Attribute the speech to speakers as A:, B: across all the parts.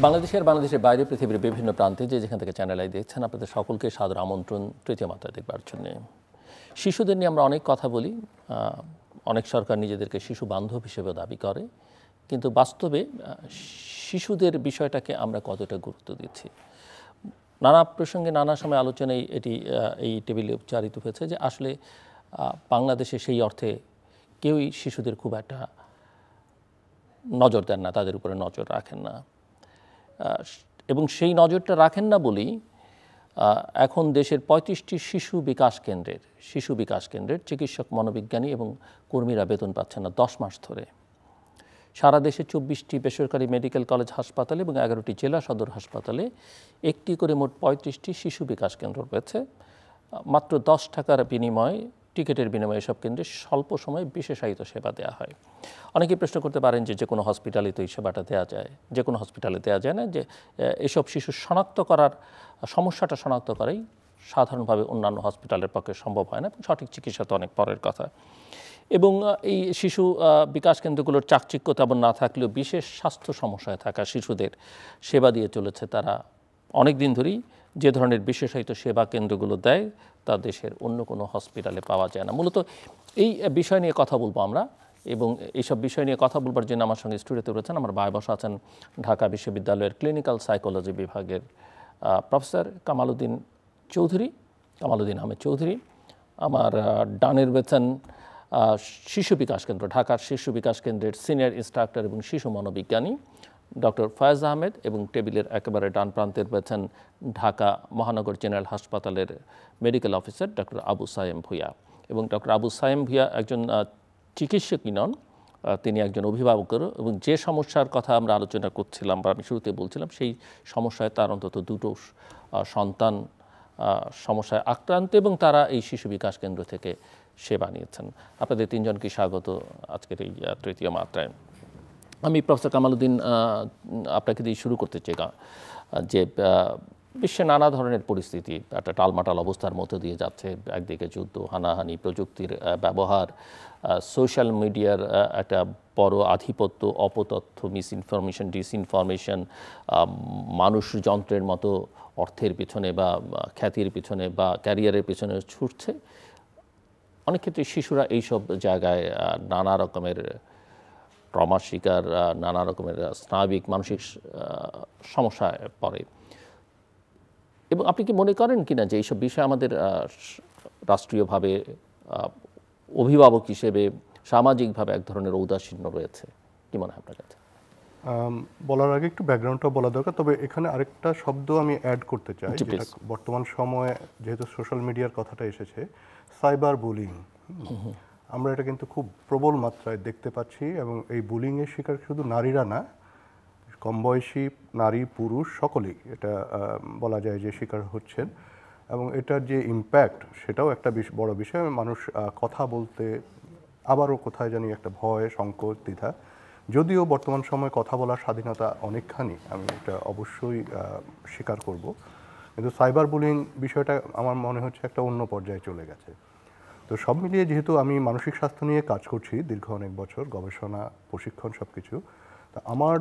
A: বাংলাদেশের বাইরে পৃথিবীর বিভিন্ন প্রান্তে যেখান থেকে চ্যানেল আই দেখছেন আপনাদের সকলকে সাদর আমন্ত্রণ তৃতীয় মাত্রা দেখবার জন্য। শিশুদের নিয়ে আমরা অনেক কথা বলি, অনেক সরকার নিজেদেরকে শিশু বান্ধব হিসেবে দাবি করে, কিন্তু বাস্তবে শিশুদের বিষয়টাকে আমরা কতটা গুরুত্ব দিচ্ছি। নানা প্রসঙ্গে নানা সময় আলোচনায় এই টেবিলে উচ্চারিত হয়েছে যে আসলে বাংলাদেশে সেই অর্থে কেউই শিশুদের খুব একটা নজর দেন না, তাদের উপরে নজর রাখেন না, এবং সেই নজরটা রাখেন না বলেই এখন দেশের ৩৫টি শিশু বিকাশ কেন্দ্রের চিকিৎসক, মনোবিজ্ঞানী এবং কর্মীরা বেতন পাচ্ছেন না 10 মাস ধরে। সারা দেশে 24টি বেসরকারি মেডিকেল কলেজ হাসপাতালে এবং 11টি জেলা সদর হাসপাতালে একটি করে মোট 35টি শিশু বিকাশ কেন্দ্র রয়েছে। মাত্র 10 টাকার বিনিময়ে, টিকিটের বিনিময়ে এসব কেন্দ্রে স্বল্প সময়ে বিশেষায়িত সেবা দেওয়া হয়। অনেকেই প্রশ্ন করতে পারেন যে কোনো হসপিটালে তো এই সেবাটা দেওয়া যায়, যে কোনো হসপিটালে দেওয়া যায় না, যে এসব শিশু সমস্যাটা শনাক্ত করাই সাধারণভাবে অন্যান্য হসপিটালের পক্ষে সম্ভব হয় না, এবং সঠিক চিকিৎসা তো অনেক পরের কথা। এবং এই শিশু বিকাশ কেন্দ্রগুলোর চাকচিক্য তেমন না থাকলেও বিশেষ স্বাস্থ্য সমস্যায় থাকা শিশুদের সেবা দিয়ে চলেছে তারা অনেক দিন ধরেই। যে ধরনের বিশেষায়িত সেবা কেন্দ্রগুলো দেয় তা দেশের অন্য কোনো হসপিটালে পাওয়া যায় না। মূলত এই বিষয় নিয়ে কথা বলবো আমরা, এবং এইসব বিষয় নিয়ে কথা বলবার জন্য আমার সঙ্গে স্টুডিওতে রয়েছেন, আমার ভাই বসা আছেন ঢাকা বিশ্ববিদ্যালয়ের ক্লিনিক্যাল সাইকোলজি বিভাগের প্রফেসর কামালউদ্দিন আহমেদ চৌধুরী। আমার ডানের রয়েছেন শিশু বিকাশ কেন্দ্র, ঢাকার শিশু বিকাশ কেন্দ্রের সিনিয়র ইনস্ট্রাক্টর এবং শিশু মনোবিজ্ঞানী ডক্টর ফয়েজ আহমেদ, এবং টেবিলের একেবারে ডান প্রান্তে রয়েছেন ঢাকা মহানগর জেনারেল হাসপাতালের medical officer doctor Abu Sayem Bhuiyan. এবং ডক্টর আবু সায়েম ভূঁইয়া একজন চিকিৎসকই নন, তিনি একজন অভিভাবকের, এবং যে সমস্যার কথা আমরা আলোচনা করছিলাম বা আমি শুরুতে বলছিলাম, সেই সমস্যায় তার অন্তত দুটো সন্তান সমস্যায় আক্রান্ত, এবং তারা এই শিশু বিকাশ কেন্দ্র থেকে সেবা নিয়েছেন। আপনাদের তিনজনকে স্বাগত আজকের এই তৃতীয় মাত্রায়। আমি প্রফেসর কামালউদ্দিন আপনাকে দিয়ে শুরু করতে চাই যে বিশ্বে নানা ধরনের পরিস্থিতি একটা টালমাটাল অবস্থার মধ্যে দিয়ে যাচ্ছে। একদিকে যুদ্ধ, হানাহানি, প্রযুক্তির ব্যবহার, সোশ্যাল মিডিয়ার একটা বড় আধিপত্য, অপতথ্য, মিসইনফরমেশন, ডিসইনফরমেশন, মানুষ যন্ত্রের মতো অর্থের পিছনে বা খ্যাতির পিছনে বা ক্যারিয়ারের পিছনে ছুটছে। অনেক ক্ষেত্রে শিশুরা এইসব জায়গায় নানা রকমের ট্রমার শিকার, নানা রকমের স্নায়বিক মানসিক সমস্যায় পড়ে। এবং আপনি কি মনে করেন কিনা যে এইসব বিষয়ে আমাদের রাষ্ট্রীয়ভাবে, অভিভাবক হিসেবে, সামাজিকভাবে এক ধরনের ঔদাসীন্য রয়েছে? কি মনে হয় আপনার কাছে?
B: বলার আগে একটু ব্যাকগ্রাউন্ডটা বলা দরকার, তবে এখানে আরেকটা শব্দ আমি অ্যাড করতে চাই, যেটা বর্তমান সময়ে যেহেতু সোশ্যাল মিডিয়ার কথাটা এসেছে, সাইবার বুলিং। আমরা এটা কিন্তু খুব প্রবল মাত্রায় দেখতে পাচ্ছি, এবং এই বুলিংয়ের শিকার শুধু নারীরা না, কম বয়সী নারী পুরুষ সকলেই এটা বলা যায় যে শিকার হচ্ছেন। এবং এটার যে ইম্প্যাক্ট সেটাও একটা বড় বিষয়। মানুষ কথা বলতে আবারও কোথায় জানি একটা ভয়, সংকোচ, দ্বিধা। যদিও বর্তমান সময়ে কথা বলার স্বাধীনতা অনেকখানি, আমি এটা অবশ্যই স্বীকার করব, কিন্তু সাইবার বুলিং বিষয়টা আমার মনে হচ্ছে একটা অন্য পর্যায়ে চলে গেছে। তো সব মিলিয়ে যেহেতু আমি মানসিক স্বাস্থ্য নিয়ে কাজ করছি দীর্ঘ অনেক বছর, গবেষণা, প্রশিক্ষণ সব কিছু, তা আমার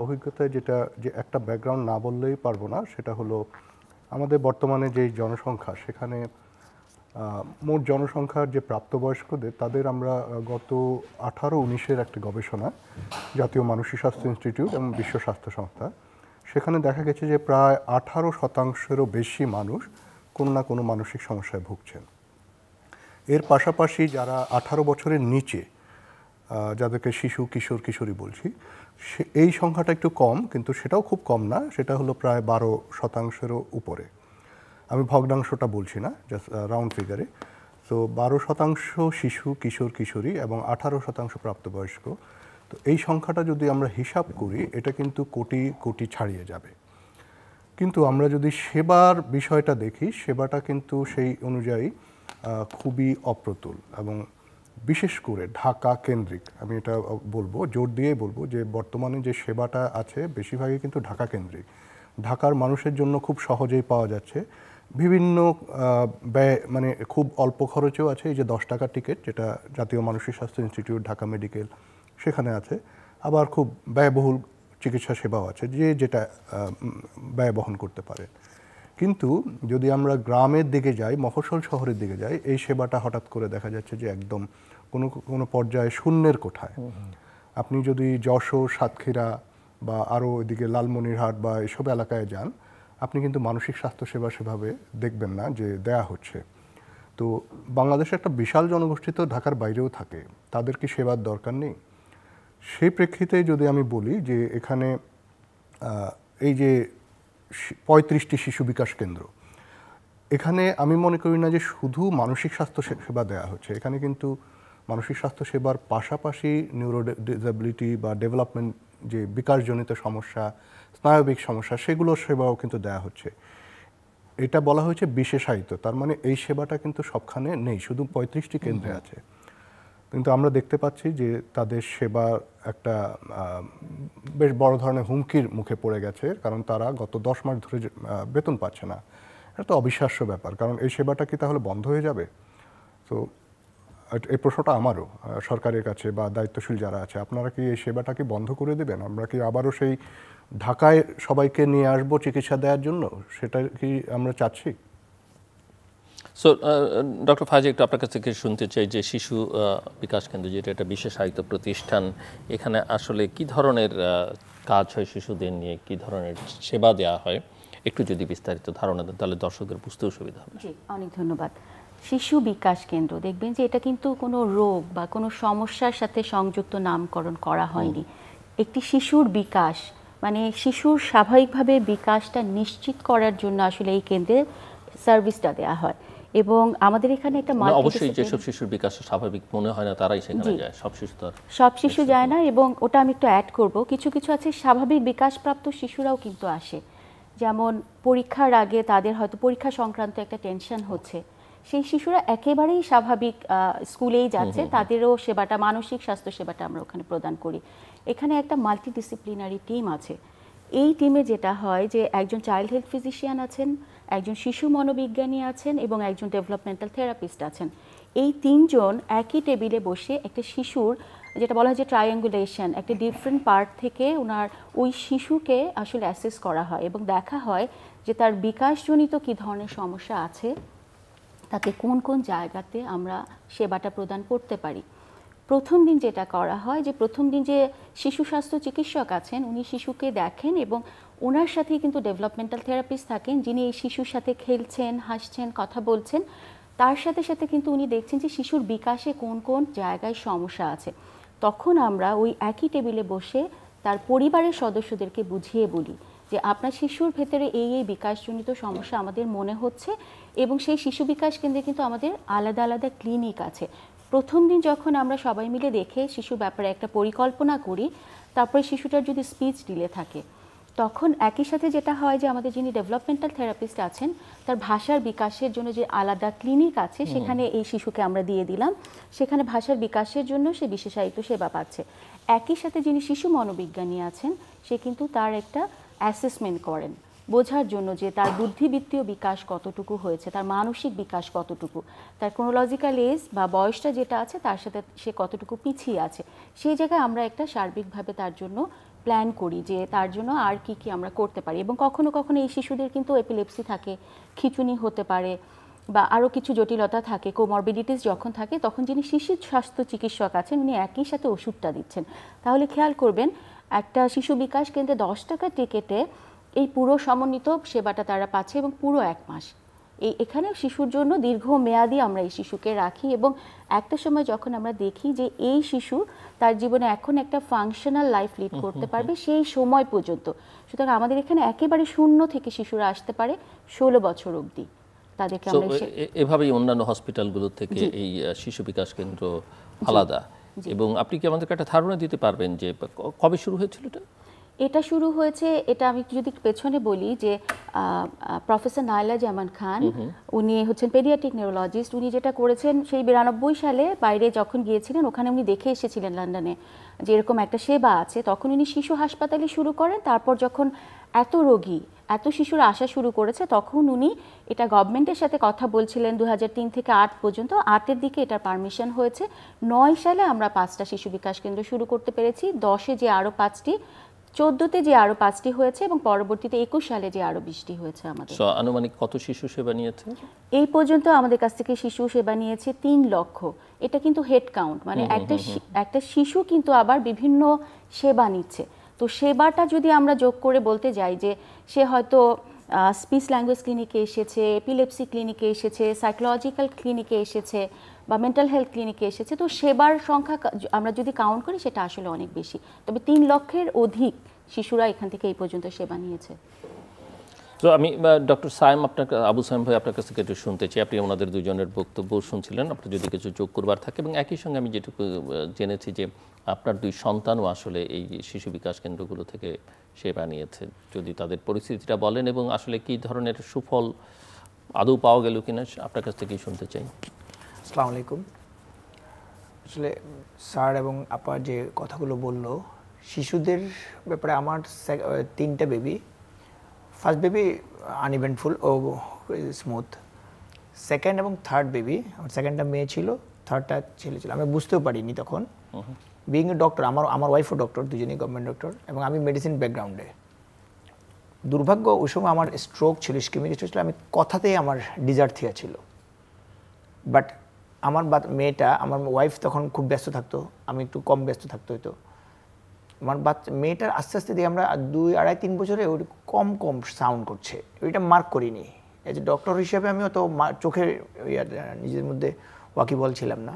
B: অভিজ্ঞতায় যে একটা ব্যাকগ্রাউন্ড না বললেই পারবো না, সেটা হলো আমাদের বর্তমানে যেই জনসংখ্যা, সেখানে মোট জনসংখ্যার যে প্রাপ্তবয়স্কদের, তাদের আমরা গত 18-19-এর একটা গবেষণা, জাতীয় মানসিক স্বাস্থ্য ইনস্টিটিউট এবং বিশ্ব স্বাস্থ্য সংস্থা, সেখানে দেখা গেছে যে প্রায় 18%-এরও বেশি মানুষ কোনো না কোনো মানসিক সমস্যায় ভুগছেন। এর পাশাপাশি যারা 18 বছরের নিচে, যাদেরকে শিশু, কিশোর, কিশোরী বলছি, এই সংখ্যাটা একটু কম, কিন্তু সেটাও খুব কম না, সেটা হলো প্রায় 12%-এরও উপরে। আমি ভগ্নাংশটা বলছি না, জাস্ট রাউন্ড ফিগারে। তো 12% শিশু, কিশোর, কিশোরী এবং 18% প্রাপ্তবয়স্ক। তো এই সংখ্যাটা যদি আমরা হিসাব করি, এটা কিন্তু কোটি কোটি ছাড়িয়ে যাবে। কিন্তু আমরা যদি সেবার বিষয়টা দেখি, সেবাটা কিন্তু সেই অনুযায়ী খুবই অপ্রতুল, এবং বিশেষ করে ঢাকা কেন্দ্রিক। আমি এটা বলবো, জোর দিয়েই বলবো, যে বর্তমানে যে সেবাটা আছে বেশিরভাগই কিন্তু ঢাকা কেন্দ্রিক। ঢাকার মানুষের জন্য খুব সহজেই পাওয়া যাচ্ছে, বিভিন্ন ব্যয়, মানে খুব অল্প খরচেও আছে। এই যে 10 টাকার টিকিট, যেটা জাতীয় মানসিক স্বাস্থ্য ইনস্টিটিউট, ঢাকা মেডিকেল, সেখানে আছে। আবার খুব ব্যয়বহুল চিকিৎসা সেবাও আছে, যে যেটা ব্যয় বহন করতে পারে। কিন্তু যদি আমরা গ্রামের দিকে যাই, মফস্বল শহরের দিকে যাই, এই সেবাটা হঠাৎ করে দেখা যাচ্ছে যে একদম কোনো পর্যায়ে শূন্যের কোঠায়। আপনি যদি যশোর, সাতক্ষীরা বা আরও ওইদিকে লালমনিরহাট বা এসব এলাকায় যান, আপনি কিন্তু মানসিক স্বাস্থ্যসেবা সেভাবে দেখবেন না যে দেয়া হচ্ছে। তো বাংলাদেশে একটা বিশাল জনগোষ্ঠী তো ঢাকার বাইরেও থাকে, তাদের কি সেবার দরকার নেই? সেই প্রেক্ষিতে যদি আমি বলি যে এখানে এই যে 35টি শিশু বিকাশ কেন্দ্র, এখানে আমি মনে করি না যে শুধু মানসিক স্বাস্থ্য সেবা দেওয়া হচ্ছে। এখানে কিন্তু মানসিক স্বাস্থ্য সেবার পাশাপাশি নিউরো ডিসএবিলিটি বা ডেভেলপমেন্ট যে বিকাশজনিত সমস্যা, স্নায়বিক সমস্যা, সেগুলোর সেবাও কিন্তু দেওয়া হচ্ছে। এটা বলা হয়েছে বিশেষায়িত, তার মানে এই সেবাটা কিন্তু সবখানে নেই, শুধু 35টি কেন্দ্রে আছে। কিন্তু আমরা দেখতে পাচ্ছি যে তাদের সেবা একটা বেশ বড় ধরনের হুমকির মুখে পড়ে গেছে, কারণ তারা গত 10 মাস ধরে বেতন পাচ্ছে না। এটা তো অবিশ্বাস্য ব্যাপার, কারণ এই সেবাটা কি তাহলে বন্ধ হয়ে যাবে? তো এই প্রশ্নটা আমারও সরকারের কাছে বা দায়িত্বশীল যারা আছে, আপনারা কি এই সেবাটা কি বন্ধ করে দেবেন? আমরা কি আবারও সেই ঢাকায় সবাইকে নিয়ে আসবো চিকিৎসা দেওয়ার জন্য? সেটা কি আমরা চাচ্ছি?
A: সো ডক্টর ফাইজ, একটু আপনার কাছ থেকে শুনতে চাই যে শিশু বিকাশ কেন্দ্র, যেটা একটা বিশেষায়িত প্রতিষ্ঠান, এখানে আসলে কি ধরনের কাজ হয় শিশুদের নিয়ে, কি ধরনের সেবা দেওয়া হয়, একটু যদি বিস্তারিত ধারণা দেন তাহলে দর্শকদের বুঝতেও সুবিধা হবে।
C: জি, অনেক ধন্যবাদ। শিশু বিকাশ কেন্দ্র, দেখবেন যে এটা কিন্তু কোনো রোগ বা কোনো সমস্যার সাথে সংযুক্ত নামকরণ করা হয়নি। একটি শিশুর বিকাশ মানে শিশুর স্বাভাবিকভাবে বিকাশটা নিশ্চিত করার জন্য আসলে এই কেন্দ্রে সার্ভিসটা দেওয়া হয়। এবং আমাদের এখানে একটা
A: অবশ্যই যেসব শিশুর বিকাশ স্বাভাবিক মনে হয় না তারাই সেখানে যায়,
C: সব শিশু যায় না। এবং ওটা আমি একটু অ্যাড করব, কিছু কিছু আছে স্বাভাবিক বিকাশপ্রাপ্ত শিশুরাও কিন্তু আসে। যেমন পরীক্ষার আগে তাদের হয়তো পরীক্ষা সংক্রান্ত একটা টেনশন হচ্ছে, সেই শিশুরা একেবারেই স্বাভাবিক স্কুলেই যাচ্ছে, তাদেরও সেবাটা, মানসিক স্বাস্থ্য সেবাটা আমরা ওখানে প্রদান করি। এখানে একটা মাল্টিডিসিপ্লিনারি টিম আছে। এই টিমে যেটা হয় যে একজন চাইল্ড হেলথ ফিজিশিয়ান আছেন, একজন শিশু মনোবিজ্ঞানী আছেন এবং একজন ডেভেলপমেন্টাল থেরাপিস্ট আছেন। এই তিনজন একই টেবিলে বসে একটা শিশুর, যেটা বলা হয় যে ট্রায়াঙ্গুলেশন, একটা ডিফারেন্ট পার্ট থেকে ওনার ওই শিশুকে আসলে অ্যাসেস করা হয় এবং দেখা হয় যে তার বিকাশজনিত কী ধরনের সমস্যা আছে, তাকে কোন কোন জায়গাতে আমরা সেবাটা প্রদান করতে পারি। প্রথম দিন যেটা করা হয় যে প্রথম দিন যে শিশু স্বাস্থ্য চিকিৎসক আছেন উনি শিশুকে দেখেন এবং ওনার সাথে কিন্তু ডেভেলপমেন্টাল থেরাপিস্ট থাকেন, যিনি এই শিশুর সাথে খেলছেন, হাসছেন, কথা বলছেন। তার সাথে সাথে কিন্তু উনি দেখছেন যে শিশুর বিকাশে কোন কোন জায়গায় সমস্যা আছে। তখন আমরা ওই একই টেবিলে বসে তার পরিবারের সদস্যদেরকে বুঝিয়ে বলি যে আপনার শিশুর ভেতরে এই এই বিকাশজনিত সমস্যা আমাদের মনে হচ্ছে। এবং সেই শিশু বিকাশ কেন্দ্রে কিন্তু আমাদের আলাদা আলাদা ক্লিনিক আছে। প্রথম দিন যখন আমরা সবাই মিলে দেখে শিশু ব্যাপারে একটা পরিকল্পনা করি, তারপরে শিশুটার যদি স্পিচ ডিলে থাকে, তখন একই সাথে যেটা হয় যে আমাদের যিনি ডেভেলপমেন্টাল থেরাপিস্ট আছেন তার ভাষার বিকাশের জন্য যে আলাদা ক্লিনিক আছে সেখানে এই শিশুকে আমরা দিয়ে দিলাম, সেখানে ভাষার বিকাশের জন্য সে বিশেষায়িত সেবা পাচ্ছে। একই সাথে যিনি শিশু মনোবিজ্ঞানী আছেন সে কিন্তু তার একটা অ্যাসেসমেন্ট করেন বোঝার জন্য যে তার বুদ্ধিবৃত্তীয় বিকাশ কতটুকু হয়েছে, তার মানসিক বিকাশ কতটুকু, তার ক্রোনোলজিক্যাল এজ বা বয়সটা যেটা আছে তার সাথে সে কতটুকু পিছিয়ে আছে। সেই জায়গায় আমরা একটা সার্বিকভাবে তার জন্য প্ল্যান করি যে তার জন্য আর কি কি আমরা করতে পারি। এবং কখনো কখনো এই শিশুদের কিন্তু এপিলেপসি থাকে, খিঁচুনি হতে পারে বা আরও কিছু জটিলতা থাকে, কোমরবিডিটিস যখন থাকে তখন যিনি শিশু স্বাস্থ্য চিকিৎসক আছেন উনি একই সাথে ওষুধটা দিচ্ছেন। তাহলে খেয়াল করবেন একটা শিশু বিকাশ কেন্দ্রে 10 টাকা টিকেটে এই পুরো সমন্বিত সেবাটা তারা পাচ্ছে এবং পুরো 1 মাস এখানে শিশুর জন্য দীর্ঘমেয়াদী আমরা এই শিশুকে রাখি। এবং একটা সময় যখন আমরা দেখি যে এই শিশু তার জীবনে এখন একটা ফাংশনাল লাইফ লিড করতে পারবে সেই সময় পর্যন্ত, সুতরাং আমাদের এখানে একেবারে শূন্য থেকে শিশুরা আসতে পারে 16 বছর অবধি। তাদেরকে আমরা
A: এভাবেই অন্যান্য হসপিটালগুলো থেকে এই শিশু বিকাশ কেন্দ্র আলাদা। এবং আপনি কি আমাদেরকে একটা ধারণা দিতে পারবেন যে কবে শুরু হয়েছিল এটা?
C: এটা শুরু হয়েছে, এটা আমি যদি পেছনে বলি যে প্রফেসর নাইলা জামান খান উনি হচ্ছেন পেডিয়াট্রিক নিউরোলজিস্ট। উনি যেটা করেছেন সেই 92 সালে বাইরে যখন গিয়েছিলেন ওখানে উনি দেখে এসেছিলেন লন্ডনে যে এরকম একটা সেবা আছে, তখন উনি শিশু হাসপাতালে শুরু করেন। তারপর যখন এত রোগী, এত শিশুরা আসা শুরু করেছে তখন উনি এটা গভর্নমেন্টের সাথে কথা বলছিলেন 2003 থেকে 8 পর্যন্ত। 8-এর দিকে এটার পারমিশন হয়েছে। 9 সালে আমরা 5টা শিশু বিকাশ কেন্দ্র শুরু করতে পেরেছি। 10-এ যে আরও 5টি, 14তে যে আরো 5টি হয়েছে এবং পরবর্তীতে 21 সালে যে আরো 20টি হয়েছে আমাদের।
A: আনুমানিক কত শিশু সেবা নিয়েছে?
C: এই পর্যন্ত আমাদের কাছ থেকে শিশু সেবা নিয়েছে 3 লক্ষ। এটা কিন্তু হেড কাউন্ট, মানে একটা শিশু কিন্তু আবার বিভিন্ন সেবা নিচ্ছে। তো সেবাটা যদি আমরা যোগ করে বলতে যাই যে সে হয়তো স্পিচ ল্যাঙ্গুয়েজ ক্লিনিকে এসেছে, এপিলেপসি ক্লিনিকে এসেছে, সাইকোলজিক্যাল ক্লিনিকে এসেছে বা মেন্টাল হেলথ ক্লিনিকে এসেছে, তো সেবার সংখ্যা আমরা যদি কাউন্ট করি সেটা আসলে অনেক বেশি। তবে 3 লক্ষের অধিক শিশুরা এখান থেকে এই পর্যন্ত সেবা নিয়েছে।
A: তো আমি ডক্টর সায়েম আবু সায়েম ভাই আপনার কাছ থেকে একটু শুনতে চাই। আপনি ওনাদের দুজনের বক্তব্য শুনছিলেন, আপনার যদি কিছু যোগ করবার থাকে, এবং একই সঙ্গে আমি যেটুকু জেনেছি যে আপনার 2 সন্তানও আসলে এই শিশু বিকাশ কেন্দ্রগুলো থেকে সেবা নিয়েছে, যদি তাদের পরিস্থিতিটা বলেন এবং আসলে কি ধরনের সুফল আদৌ পাওয়া গেল কিনা আপনার কাছ থেকেই শুনতে চাই।
D: আসসালামু আলাইকুম। আসলে স্যার এবং আপা যে কথাগুলো বললো শিশুদের ব্যাপারে, আমার 3টা বেবি, ফার্স্ট বেবি আনইভেন্টফুল ও স্মুথ, সেকেন্ড এবং থার্ড বেবি, আমার সেকেন্ডটা মেয়ে ছিল, থার্ডটা ছেলে ছিল। আমি বুঝতেও পারিনি তখন, বিইং এ ডক্টর, আমার ওয়াইফও ডক্টর, দুজনেই গভর্নমেন্ট ডক্টর, এবং আমি মেডিসিন ব্যাকগ্রাউন্ডে। দুর্ভাগ্য ওই সময় আমার স্ট্রোক ছিল, ইস্কেমিক স্ট্রোক ছিল, আমি কথাতেই আমার ডিজার্থিয়া ছিল। বাট আমার মেয়েটা, আমার ওয়াইফ তখন খুব ব্যস্ত থাকতো, আমি একটু কম ব্যস্ত থাকতে হতো। আমার মেয়েটার আস্তে আস্তে দিয়ে আমরা 2, 2.5, 3 বছরে ওই কম কম সাউন্ড করছে, ওইটা মার্ক করিনি। এই যে ডক্টর হিসেবে আমি অত চোখের নিজের মধ্যে ওয়াকিবল ছিলাম না।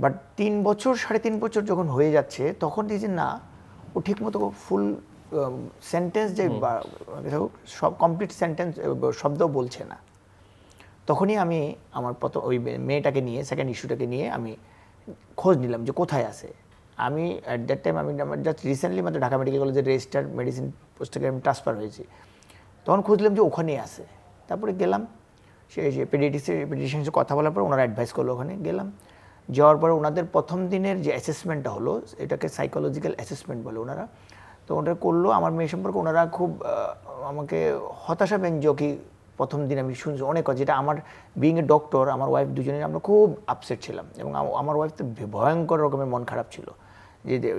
D: বাট 3 বছর 3.5 বছর যখন হয়ে যাচ্ছে তখন দেখছি না, ও ঠিকমতো ফুল সেন্টেন্স যে সব কমপ্লিট সেন্টেন্স শব্দ বলছে না। তখনই আমি আমার ওই মেয়েটাকে নিয়ে, সেকেন্ড ইস্যুটাকে নিয়ে আমি খোঁজ নিলাম যে কোথায় আছে। আমি অ্যাট দ্যাট টাইম আমি জাস্ট রিসেন্টলি মাত্র ঢাকা মেডিকেল কলেজের রেজিস্টার মেডিসিন পোস্ট থেকে আমি ট্রান্সফার হয়েছি, তখন খুঁজলাম যে ওখানেই আছে। তারপরে গেলাম, সেই যে পেডিয়াট্রিশিয়ানের সাথে কথা বলার পর ওনারা অ্যাডভাইস করলো, ওখানে গেলাম। যাওয়ার পর ওনাদের প্রথম দিনের যে অ্যাসেসমেন্টটা হলো, এটাকে সাইকোলজিক্যাল অ্যাসেসমেন্ট বলে ওনারা, তো ওটা করলো। আমার মেয়ে সম্পর্কে ওনারা খুব আমাকে হতাশাব্যঞ্জকই প্রথম দিন আমি শুনছি অনেক কথা, যেটা আমার বিইং এ ডক্টর, আমার ওয়াইফ দুজনের আমরা খুব আপসেট ছিলাম, এবং আমার ওয়াইফ তো ভয়ঙ্কর রকমের মন খারাপ ছিল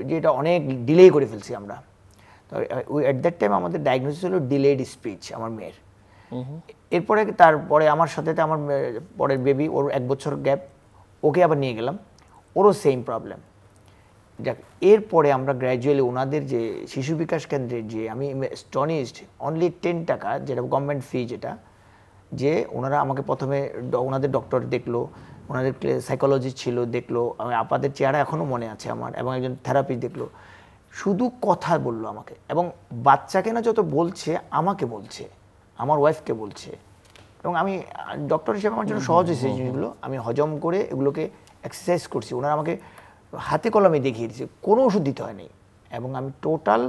D: যে এটা অনেক ডিলে করে ফেলছি আমরা। তো অ্যাট দ্যাট টাইম আমাদের ডায়াগনোসিস হলো ডিলেড স্পিচ আমার মেয়ের। এরপরে তারপরে আমার সাথে আমার পরের বেবি, ওর 1 বছর গ্যাপ, ওকে আবার নিয়ে গেলাম, ওরও সেম প্রবলেম। যাক, এরপরে আমরা গ্র্যাজুয়ালি ওনাদের যে শিশু বিকাশ কেন্দ্রের যে, আমি স্টনিশড, অনলি 10 টাকা যেটা গভর্নমেন্ট ফি, যেটা যে ওনারা আমাকে প্রথমে ওনাদের ডক্টর দেখলো, ওনাদের সাইকোলজিস্ট ছিল দেখলো, আপাদের চেহারা এখনও মনে আছে আমার, এবং একজন থেরাপিস্ট দেখলো, শুধু কথা বললো আমাকে, এবং বাচ্চাকে না যত বলছে আমাকে বলছে, আমার ওয়াইফকে বলছে, এবং আমি ডক্টর হিসেবে আমার জন্য সহজ হয়েছে জিনিসগুলো, আমি হজম করে এগুলোকে এক্সারসাইজ করছি। ওনারা আমাকে হাতে কলমে দেখিয়ে দিয়েছে, কোনো ওষুধ দিতে হয়নি, এবং আমি টোটাল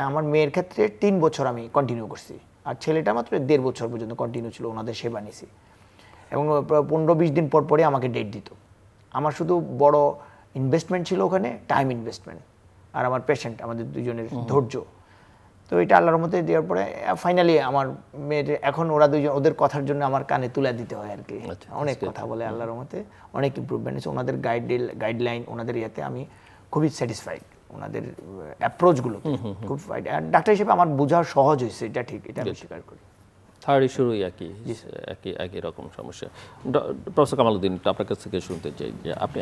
D: আমার মেয়ের ক্ষেত্রে 3 বছর আমি কন্টিনিউ করছি, আর ছেলেটা মাত্র 1.5 বছর পর্যন্ত কন্টিনিউ ছিল ওনাদের সেবা নিয়েছি। এবং 15-20 দিন পর পরে আমাকে ডেট দিত। আমার শুধু বড় ইনভেস্টমেন্ট ছিল ওখানে, টাইম ইনভেস্টমেন্ট, আর আমার পেশেন্ট, আমাদের দুজনের ধৈর্য। তো এটা আল্লাহর রহমতে দেওয়ার পরে ফাইনালি আমার মেয়ের এখন ওরা দুজন, ওদের কথার জন্য আমার কানে তুলে দিতে হয় আর কি, অনেক কথা বলে আল্লাহর রহমতে, অনেক ইমপ্রুভমেন্ট হয়েছে ওনাদের গাইডলাইন, ওনাদের ইয়াতে আমি খুবই স্যাটিসফাইড, ওনাদের অ্যাপ্রোচগুলো খুব ফাইড। আর ডাক্তার হিসেবে আমার বোঝা সহজ হয়েছে, এটা ঠিক, এটা আমি স্বীকার করি।
A: থার্ড ইস্যুরই একই রকম সমস্যা। প্রফেসর কামালউদ্দিন, আপনার কাছ থেকে শুনতে চাই যে আপনি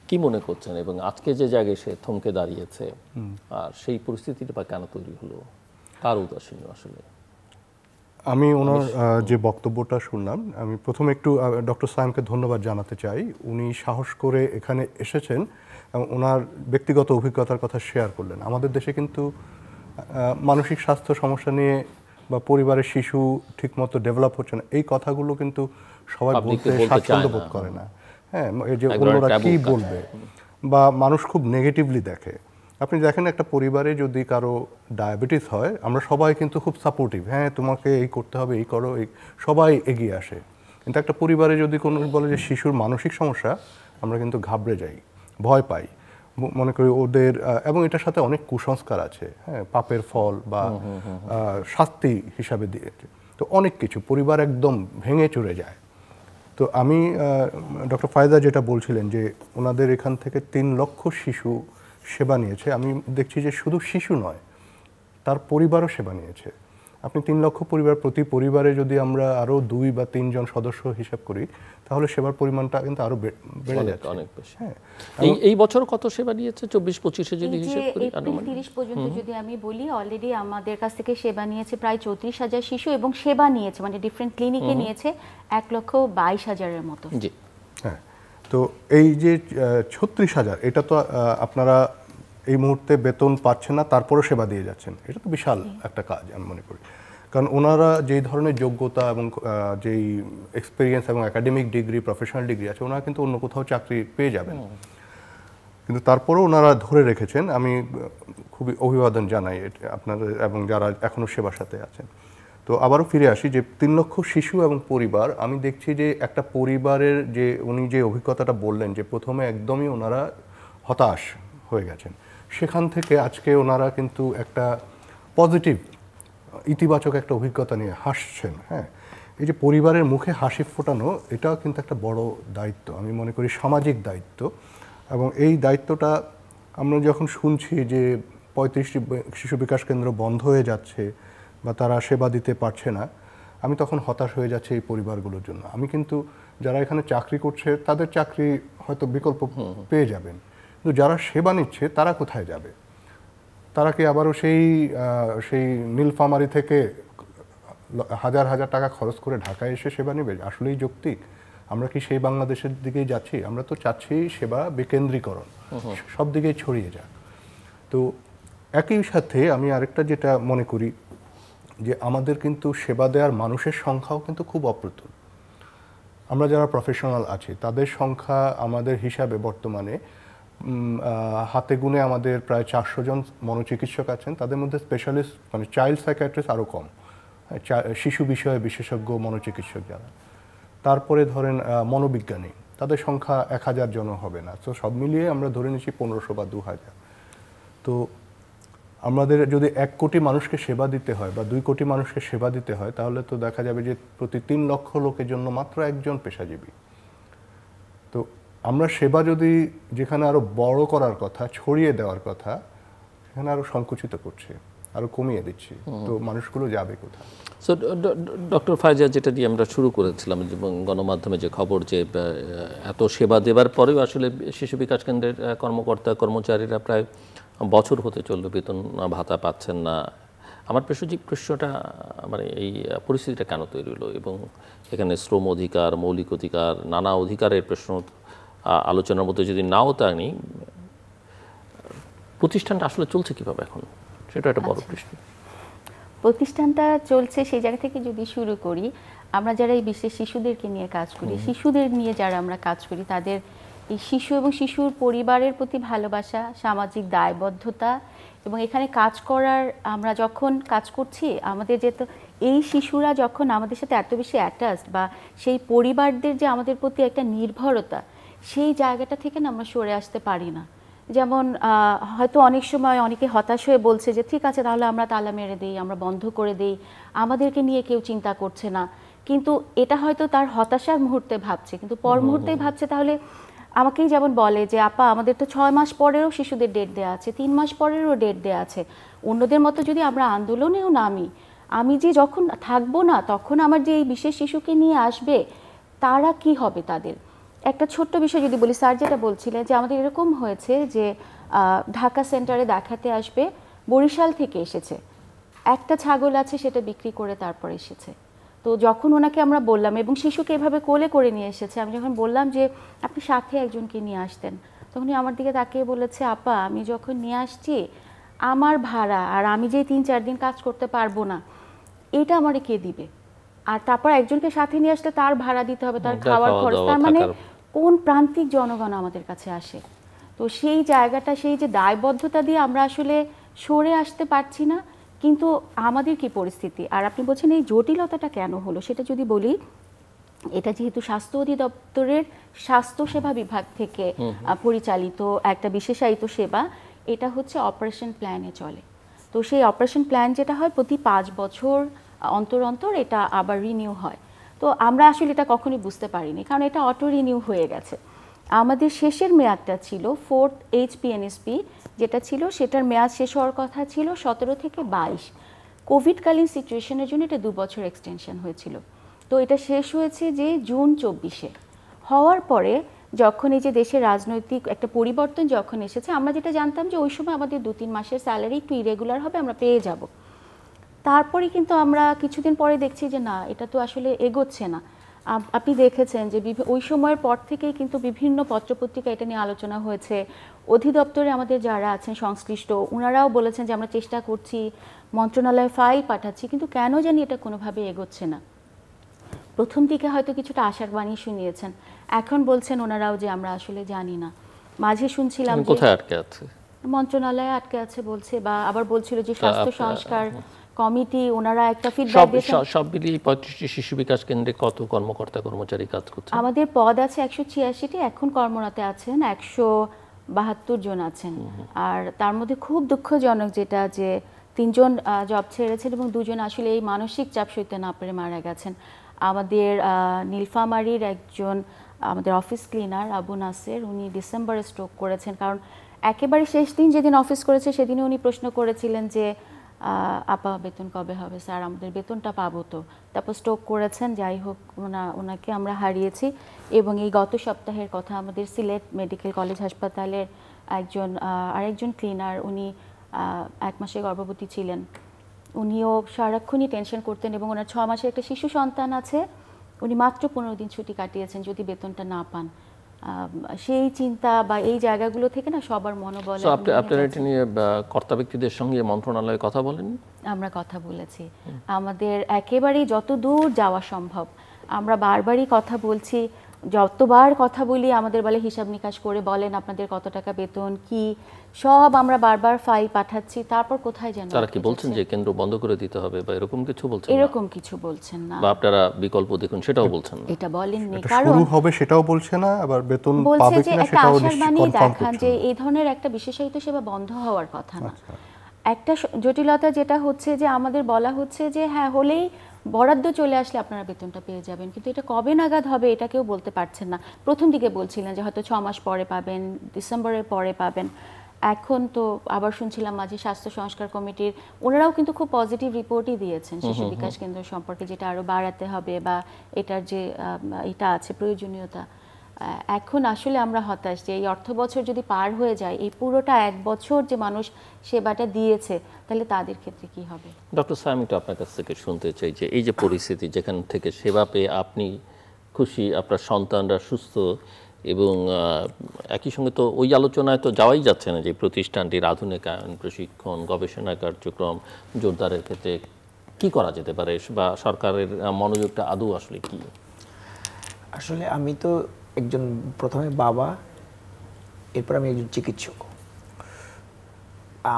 A: কি মনে করছেন, এবং আজকে যে জায়গায় সে থমকে দাঁড়িয়েছে, আর সেই পরিস্থিতিটা বা কেন তৈরি হলো, কার উদাসীন্য আসলে?
B: আমি ওনার যে বক্তব্যটা শুনলাম, আমি প্রথমে একটু ডক্টর সায়েমকে ধন্যবাদ জানাতে চাই। উনি সাহস করে এখানে এসেছেন এবং ওনার ব্যক্তিগত অভিজ্ঞতার কথা শেয়ার করলেন। আমাদের দেশে কিন্তু মানসিক স্বাস্থ্য সমস্যা নিয়ে বা পরিবারের শিশু ঠিকমতো ডেভেলপ হচ্ছে না, এই কথাগুলো কিন্তু সবাই বলতে স্বাচ্ছন্দ্য বোধ করে না। হ্যাঁ, এই যে অন্যরা কী বলবে, বা মানুষ খুব নেগেটিভলি দেখে। আপনি দেখেন একটা পরিবারে যদি কারো ডায়াবেটিস হয়, আমরা সবাই কিন্তু খুব সাপোর্টিভ, হ্যাঁ তোমাকে এই করতে হবে, এই করো, এই সবাই এগিয়ে আসে। কিন্তু একটা পরিবারে যদি কোনো বলে যে শিশুর মানসিক সমস্যা, আমরা কিন্তু ঘাবড়ে যাই, ভয় পাই, মনে করি ওদের, এবং এটার সাথে অনেক কুসংস্কার আছে, হ্যাঁ, পাপের ফল বা শাস্তি হিসাবে দিয়েছে, তো অনেক কিছু, পরিবার একদম ভেঙে চড়ে যায়। তো আমি ডক্টর ফায়দা যেটা বলছিলেন যে ওনাদের এখান থেকে 3 লক্ষ শিশু সেবা নিয়েছে, আমি দেখছি যে শুধু শিশু নয়, তার পরিবারও সেবা নিয়েছে। আপনি 3 লক্ষ পরিবার, প্রতি পরিবারে যদি আমরা আরও 2 বা 3 জন সদস্য হিসাব করি তাহলে সেবার পরিমাণটা কিন্তু আরও বেড়ে যাচ্ছে।
A: অনেক বেশি।
B: হ্যাঁ,
A: এই বছর কত সেবা নিয়েছে 24-25-এ যদি
C: এই যে
A: হিসাব করি?
C: এপ্রিল 30 পর্যন্ত যদি আমি বলি, অলরেডি আমাদের কাছ থেকে সেবা নিয়েছে প্রায় 34,000 শিশু, এবং সেবা নিয়েছে মানে ডিফারেন্ট ক্লিনিকে নিয়েছে 1,22,000-এর মতো।
A: জি,
B: হ্যাঁ। তো এই যে 36,000, এটা তো আপনারা এই মুহূর্তে বেতন পাচ্ছেন না, তারপরেও সেবা দিয়ে যাচ্ছেন, এটা তো বিশাল একটা কাজ আমি মনে করি। কারণ ওনারা যেই ধরনের যোগ্যতা এবং যেই এক্সপিরিয়েন্স এবং একাডেমিক ডিগ্রি, প্রফেশনাল ডিগ্রি আছে, ওনারা কিন্তু অন্য কোথাও চাকরি পেয়ে যাবেন, কিন্তু তারপরেও ওনারা ধরে রেখেছেন। আমি খুবই অভিবাদন জানাই আপনাদের এবং যারা এখনও সেবার সাথে আছেন। তো আবারও ফিরে আসি যে 3 লক্ষ শিশু এবং পরিবার, আমি দেখছি যে একটা পরিবারের যে উনি যে অভিজ্ঞতাটা বললেন যে প্রথমে একদমই ওনারা হতাশ হয়ে গেছেন, সেখান থেকে আজকে ওনারা কিন্তু একটা পজিটিভ, ইতিবাচক একটা অভিজ্ঞতা নিয়ে হাসছেন। হ্যাঁ, এই যে পরিবারের মুখে হাসি ফোটানো, এটাও কিন্তু একটা বড় দায়িত্ব, আমি মনে করি সামাজিক দায়িত্ব। এবং এই দায়িত্বটা আমরা যখন শুনছি যে 35টি শিশু বিকাশ কেন্দ্র বন্ধ হয়ে যাচ্ছে বা তারা সেবা দিতে পারছে না, আমি তখন হতাশ হয়ে যাচ্ছে এই পরিবারগুলোর জন্য। আমি কিন্তু যারা এখানে চাকরি করছে তাদের চাকরি হয়তো বিকল্প পেয়ে যাবেন, কিন্তু যারা সেবা নিচ্ছে তারা কোথায় যাবে? তারা কি আবারও সেই নীলফামারী থেকে হাজার হাজার টাকা খরচ করে ঢাকায় এসে সেবা নেবে? আসলেই যৌক্তিক? আমরা কি সেই বাংলাদেশের দিকেই যাচ্ছি? আমরা তো চাচ্ছি সেবা বিকেন্দ্রীকরণ, সব দিকেই ছড়িয়ে যাক। তো একই সাথে আমি আরেকটা যেটা মনে করি যে আমাদের কিন্তু সেবা দেওয়ার মানুষের সংখ্যাও কিন্তু খুব অপ্রতুল। আমরা যারা প্রফেশনাল আছি তাদের সংখ্যা আমাদের হিসাবে বর্তমানে হাতে গুনে আমাদের প্রায় 400 জন মনোচিকিৎসক আছেন, তাদের মধ্যে স্পেশালিস্ট মানে চাইল্ড সাইকিয়াট্রিস্ট আরও কম, শিশু বিষয়ে বিশেষজ্ঞ মনোচিকিৎসক যারা, তারপরে ধরেন মনোবিজ্ঞানী, তাদের সংখ্যা 1000 জনও হবে না। তো সব মিলিয়ে আমরা ধরে নিচ্ছি 1500 বা 2000। তো আমাদের যদি 1 কোটি মানুষকে সেবা দিতে হয় বা 2 কোটি মানুষকে সেবা দিতে হয়, তাহলে তো দেখা যাবে যে প্রতি 3 লক্ষ লোকের জন্য মাত্র একজন পেশাজীবী। তো আমরা সেবা যদি যেখানে আরও বড় করার কথা, ছড়িয়ে দেওয়ার কথা, সেখানে আরও সংকুচিত করছে, আরও কমিয়ে দিচ্ছি, তো মানুষগুলো যাবে কোথায়?
A: সো ডক্টর ফায়জা, যেটা দিয়ে আমরা শুরু করেছিলাম যে গণমাধ্যমে যে খবর যে এত সেবা দেওয়ার পরেও আসলে শিশু বিকাশ কেন্দ্রের কর্মকর্তা কর্মচারীরা প্রায় বছর হতে চলল বেতন ভাতা পাচ্ছেন না। আমার প্রশ্নটা মানে এই পরিস্থিতিটা কেন তৈরি হলো, এবং এখানে শ্রম অধিকার, মৌলিক অধিকার, নানা অধিকারের প্রশ্ন আলোচনার মধ্যে যদি নাও টানি, প্রতিষ্ঠানটা আসলে চলছে কিভাবে এখন, সেটা একটা বড় প্রশ্ন।
C: প্রতিষ্ঠানটা চলছে সেই জায়গা থেকে যদি শুরু করি, আমরা যারা এই বিশেষ শিশুদেরকে নিয়ে কাজ করি, শিশুদের নিয়ে যারা আমরা কাজ করি, তাদের এই শিশু এবং শিশুর পরিবারের প্রতি ভালোবাসা, সামাজিক দায়বদ্ধতা, এবং এখানে কাজ করার, আমরা যখন কাজ করছি আমাদের যেহেতু এই শিশুরা যখন আমাদের সাথে এত বেশি অ্যাটাচড, বা সেই পরিবারদের যে আমাদের প্রতি একটা নির্ভরতা, সেই জায়গাটা থেকে না আমরা সরে আসতে পারি না। যেমন হয়তো অনেক সময় অনেকে হতাশ হয়ে বলছে যে ঠিক আছে তাহলে আমরা তালা মেরে দিই, আমরা বন্ধ করে দিই, আমাদেরকে নিয়ে কেউ চিন্তা করছে না। কিন্তু এটা হয়তো তার হতাশার মুহূর্তে ভাবছে, কিন্তু পর মুহূর্তেই ভাবছে তাহলে আমাকেই যেমন বলে যে আপা আমাদের তো 6 মাস পরেরও শিশুদের ডেট দেওয়া আছে, 3 মাস পরেরও ডেট দেওয়া আছে, অন্যদের মতো যদি আমরা আন্দোলনেও নামি, আমি যে যখন থাকবো না তখন আমার যে এই বিশেষ শিশুকে নিয়ে আসবে তারা কি হবে তাদের। একটা ছোট্ট বিষয় যদি বলি, স্যার যেটা বলছিলেন যে আমাদের এরকম হয়েছে যে ঢাকা সেন্টারে দেখাতে আসবে, বরিশাল থেকে এসেছে, একটা ছাগল আছে সেটা বিক্রি করে তারপর এসেছে। তো যখন ওনাকে আমরা বললাম, এবং শিশুকে এভাবে কোলে করে নিয়ে এসেছে, আমি যখন বললাম যে আপনি সাথে একজনকে নিয়ে আসতেন, তখন আমার দিকে তাকিয়ে বলেছে আপা আমি যখন নিয়ে আসছি আমার ভাড়া আর আমি যে 3-4 দিন কাজ করতে পারবো না, এটা আমারে কে দিবে? আর তারপর একজনকে সাথে নিয়ে আসলে তার ভাড়া দিতে হবে, তার খাওয়ার খরচ, তার মানে কোন প্রান্তিক জনগণ আমাদের কাছে আসে। তো সেই জায়গাটা, সেই যে দায়বদ্ধতা দিয়ে আমরা আসলে সরে আসতে পারছি না। কিন্তু আমাদের কি পরিস্থিতি, আর আপনি বলছেন এই জটিলতাটা কেন হলো, সেটা যদি বলি, এটা যেহেতু স্বাস্থ্য অধিদপ্তরের স্বাস্থ্যসেবা বিভাগ থেকে পরিচালিত একটা বিশেষায়িত সেবা, এটা হচ্ছে অপারেশন প্ল্যানে চলে। তো সেই অপারেশন প্ল্যান যেটা হয় প্রতি 5 বছর অন্তর অন্তর এটা আবার রিনিউ হয়। তো তো আমরা আসলে এটা কখনোই বুঝতে পারিনি, কারণ এটা অটো রিনিউ হয়ে গেছে। আমাদের শেষের মেয়াদটা ছিল 4th HPNSP যেটা ছিল, সেটার মেয়াদ শেষ হওয়ার কথা ছিল 17 থেকে 22। কোভিডকালীন সিচুয়েশনের জন্য এটা 2 বছর এক্সটেনশন হয়েছিল। তো এটা শেষ হয়েছে যে জুন 24-এ। হওয়ার পরে যখন এই যে দেশের রাজনৈতিক একটা পরিবর্তন যখন এসেছে, আমরা যেটা জানতাম যে ওই সময় আমাদের 2-3 মাসের স্যালারি একটু ইরেগুলার হবে, আমরা পেয়ে যাব। তারপরে কিন্তু আমরা কিছুদিন পরে দেখছি যে না, এটা তো আসলে এগোচ্ছে না। আপনি দেখেছেন যে ওই সময়ের পর থেকেই কিন্তু বিভিন্ন পত্রপত্রিকা এটা নিয়ে আলোচনা হয়েছে। অধিদপ্তরে আমাদের যারা আছেন সংশ্লিষ্ট, ওনারাও বলেছেন যে আমরা চেষ্টা করছি, মন্ত্রণালয়ে ফাইল পাঠাচ্ছি, কিন্তু কেন জানি এটা কোনোভাবে এগোচ্ছে না। প্রথম দিকে হয়তো কিছুটা আশার বাণী শুনিয়েছেন, এখন বলছেন ওনারাও যে আমরা আসলে জানি না। মাঝে শুনছিলাম যে
A: কোথায় আটকে আছে,
C: মন্ত্রণালয়ে আটকে আছে বলছে, বা আবার বলছিল যে স্বাস্থ্য সংস্কার কমিটি ওনারা একটা ফিডব্যাক দিয়েছেন।
A: সব মিলিয়ে 35টি শিশু বিকাশ কেন্দ্রে কত কর্মকর্তা কর্মচারী কাজ করছে?
C: আমাদের পদ আছে 186টি, এখন কর্মরত আছেন 172 জন আছেন। আর তার মধ্যে খুব দুঃখজনক যেটা যে 3 জন জব ছেড়েছেন এবং 2 জন আসলে এই মানসিক চাপ সইতে না পেরে মারা গেছেন। আমাদের নীলফামারীর একজন আমাদের অফিস ক্লিনার আবু নাসের, উনি ডিসেম্বরে স্ট্রোক করেছেন। কারণ একেবারে শেষ দিন যেদিন অফিস করেছে সেদিনে উনি প্রশ্ন করেছিলেন যে আপা বেতন কবে হবে স্যার, আমাদের বেতনটা পাবো তো। তারপর স্ট্রোক করেছেন। যাই হোক, ওনাকে আমরা হারিয়েছি। এবং এই গত সপ্তাহের কথা, আমাদের সিলেট মেডিকেল কলেজ হাসপাতালের আরেকজন ক্লিনার, উনি 1 মাসে গর্ভবতী ছিলেন। উনিও সারাক্ষণই টেনশন করতেন এবং ওনার 6 মাসের একটা শিশু সন্তান আছে। উনি মাত্র 15 দিন ছুটি কাটিয়েছেন যদি বেতনটা না পান। সেই চিন্তা বা এই জায়গাগুলো থেকে না সবার মনোবল।
A: আপনারা এটা নিয়ে কর্তা ব্যক্তিদের সঙ্গে মন্ত্রণালয়ে কথা বলেন?
C: আমরা কথা বলেছি, আমাদের একেবারেই যত দূর যাওয়া সম্ভব আমরা বারবারই কথা বলছি। যতবার কথা বলি আমাদের বলে হিসাব নিকাশ করে বলেন আপনাদের কত টাকা বেতন কি, সব আমরা বারবার ফাইল পাঠাচ্ছি। তারপর কোথায় যেন
A: তারা কি বলছেন যে কেন্দ্র বন্ধ করে দিতে হবে বা এরকম কিছু বলছেন?
C: এরকম কিছু বলছেন না।
A: বা আপনারা বিকল্প দেখুন সেটাও বলছেন না?
C: এটা বলেননি, কারণ
B: শুরু হবে সেটাও বলছে না, আবার বেতন
C: বলছে
B: পাবে
C: যে
B: কিনা
C: একটা
B: সেটাও
C: আশার বাণী
B: কনফার্ম
C: দেখান
B: করছে
C: যে
B: না।
C: এই ধরনের একটা বিশেষায়িত সেবা বন্ধ হওয়ার কথা না। একটা জটিলতা যেটা হচ্ছে যে আমাদের বলা হচ্ছে যে হ্যাঁ হলেই বরাদ্দ চলে আসলে আপনারা বেতনটা পেয়ে যাবেন, কিন্তু এটা কবে নাগাদ হবে এটা কেউ বলতে পারছেন না। প্রথম দিকে বলছিলেন যে হয়তো 6 মাস পরে পাবেন, ডিসেম্বরের পরে পাবেন। এখন তো আবার শুনছিলাম মাঝে স্বাস্থ্য সংস্কার কমিটির ওনারাও কিন্তু খুব পজিটিভ রিপোর্টই দিয়েছেন শিশু বিকাশ কেন্দ্র সম্পর্কে, যেটা আরো বাড়াতে হবে বা এটার যে এটা আছে প্রয়োজনীয়তা। এখন আসলে আমরা হতাশ যে এই অর্থ বছর যদি পার হয়ে যায়, এই পুরোটা 1 বছর যে মানুষ সেবাটা দিয়েছে, তাহলে তাদের ক্ষেত্রে কি হবে?
A: ডক্টর সায়েম, একটু আপনার কাছ থেকে শুনতে চাই যে এই যে পরিস্থিতি, যেখান থেকে সেবা পেয়ে আপনি খুশি, আপনার সন্তানরা সুস্থ, এবং একই সঙ্গে তো ওই আলোচনায় তো যাওয়াই যাচ্ছে না যে প্রতিষ্ঠানটির আধুনিকায়ন, প্রশিক্ষণ, গবেষণা কার্যক্রম জোরদারের ক্ষেত্রে কি করা যেতে পারে বা সরকারের মনোযোগটা আদৌ আসলে কি?
D: আসলে আমি তো একজন প্রথমে বাবা, এরপর আমি একজন চিকিৎসক।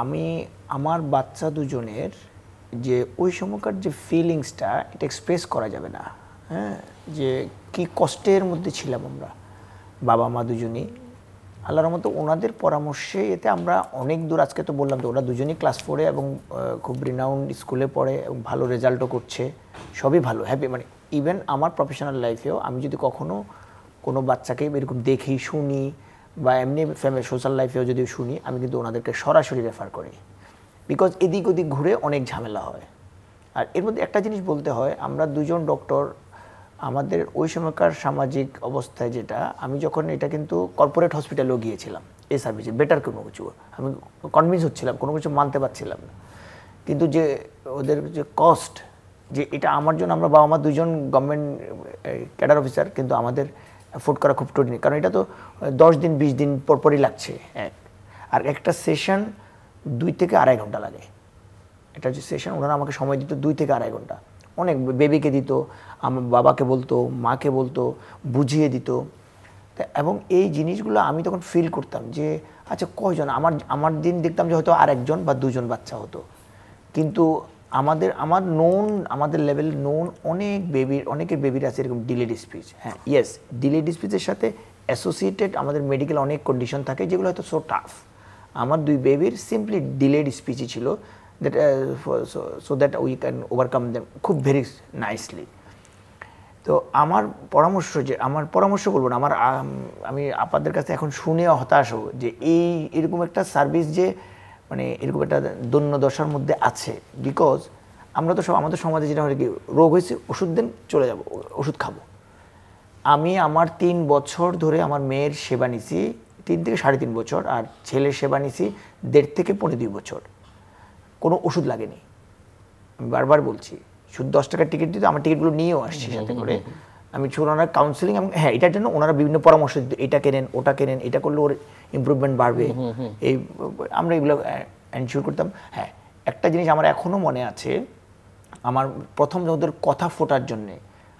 D: আমি আমার বাচ্চা দুজনের যে ওই সময়কার যে ফিলিংসটা, এটা এক্সপ্রেস করা যাবে না। হ্যাঁ, যে কি কষ্টের মধ্যে ছিলাম আমরা বাবা মা দুজনই। আল্লাহর মতো ওনাদের পরামর্শে এতে আমরা অনেক দূর, আজকে তো বললাম তো ওরা দুজনই ক্লাস 4-এ এবং খুব রিনাউন্ড স্কুলে পড়ে এবং ভালো রেজাল্টও করছে, সবই ভালো, হ্যাপি। মানে ইভেন আমার প্রফেশনাল লাইফেও আমি যদি কখনো কোনো বাচ্চাকে এরকম দেখি, শুনি বা এমনি ফ্যামিলি সোশ্যাল লাইফেও যদি শুনি, আমি কিন্তু ওনাদেরকে সরাসরি রেফার করি, বিকজ এদিক ওদিক ঘুরে অনেক ঝামেলা হয়। আর এর মধ্যে একটা জিনিস বলতে হয়, আমরা দুজন ডক্টর আমাদের ওই সময়কার সামাজিক অবস্থায় যেটা, আমি যখন এটা কিন্তু কর্পোরেট হসপিটালেও গিয়েছিলাম এই সার্ভিসে, বেটার কোনো কিছু আমি কনভিন্স হচ্ছিলাম, কোনো কিছু মানতে পারছিলাম না। কিন্তু যে ওদের যে কস্ট, যে এটা আমার জন্য, আমরা বাবা মা দুজন গভর্নমেন্ট ক্যাডার অফিসার, কিন্তু আমাদের অ্যাফোর্ড করা খুব কঠিন, কারণ এটা তো 10 দিন 20 দিন পরপরই লাগছে। আর একটা সেশন 2 থেকে 2.5 ঘন্টা লাগে। এটা যে সেশন ওনারা আমাকে সময় দিত 2 থেকে 2.5 ঘন্টা, অনেক বেবিকে দিত, আমার বাবাকে বলতো, মাকে বলতো, বুঝিয়ে দিত। এবং এই জিনিসগুলো আমি তখন ফিল করতাম যে আচ্ছা কয়জন, আমার দিন দেখতাম যে হয়তো আরেকজন বা 2জন বাচ্চা হতো, কিন্তু আমার নোন, আমাদের লেভেল নোন অনেকের বেবির আছে এরকম ডিলেড স্পিচ। হ্যাঁ, ইয়েস, ডিলেড স্পিচের সাথে অ্যাসোসিয়েটেড আমাদের মেডিকেল অনেক কন্ডিশন থাকে যেগুলো হয়তো সো টাফ। আমার 2 বেবির সিম্পলি ডিলেড স্পিচই ছিল, that so that we can overcome them খুব ভেরি নাইসলি। তো আমার পরামর্শ বলবো না, আমি আপনাদের কাছে এখন শুনে হতাশ হব যে এরকম একটা সার্ভিস যে মানে এরকম একটা দৈন্য দশার মধ্যে আছে। বিকজ আমরা তো সব আমাদের সমাজে যেটা হয় কি, রোগ হয়েছে ওষুধ দেন চলে যাব, ওষুধ খাবো। আমি আমার 3 বছর ধরে আমার মেয়ের সেবা নিছি, 3 থেকে 3.5 বছর, আর ছেলের সেবা নিছি 1.5 থেকে 2.5 বছর, কোনো ওষুধ লাগেনি। আমি বারবার বলছি, শুধু 10 টাকার টিকিট দিতে আমার টিকিটগুলো নিয়েও আসছি সাথে করে। আমি ওনারা কাউন্সিলিং এবং হ্যাঁ এটার জন্য ওনারা বিভিন্ন পরামর্শ দিত, এটা কেনেন ওটা কেনেন, এটা করলে ওর ইমপ্রুভমেন্ট বাড়বে, এই আমরা এগুলো এনশিওর করতাম। হ্যাঁ একটা জিনিস আমার এখনও মনে আছে, আমার প্রথম ওদের কথা ফোটার জন্যে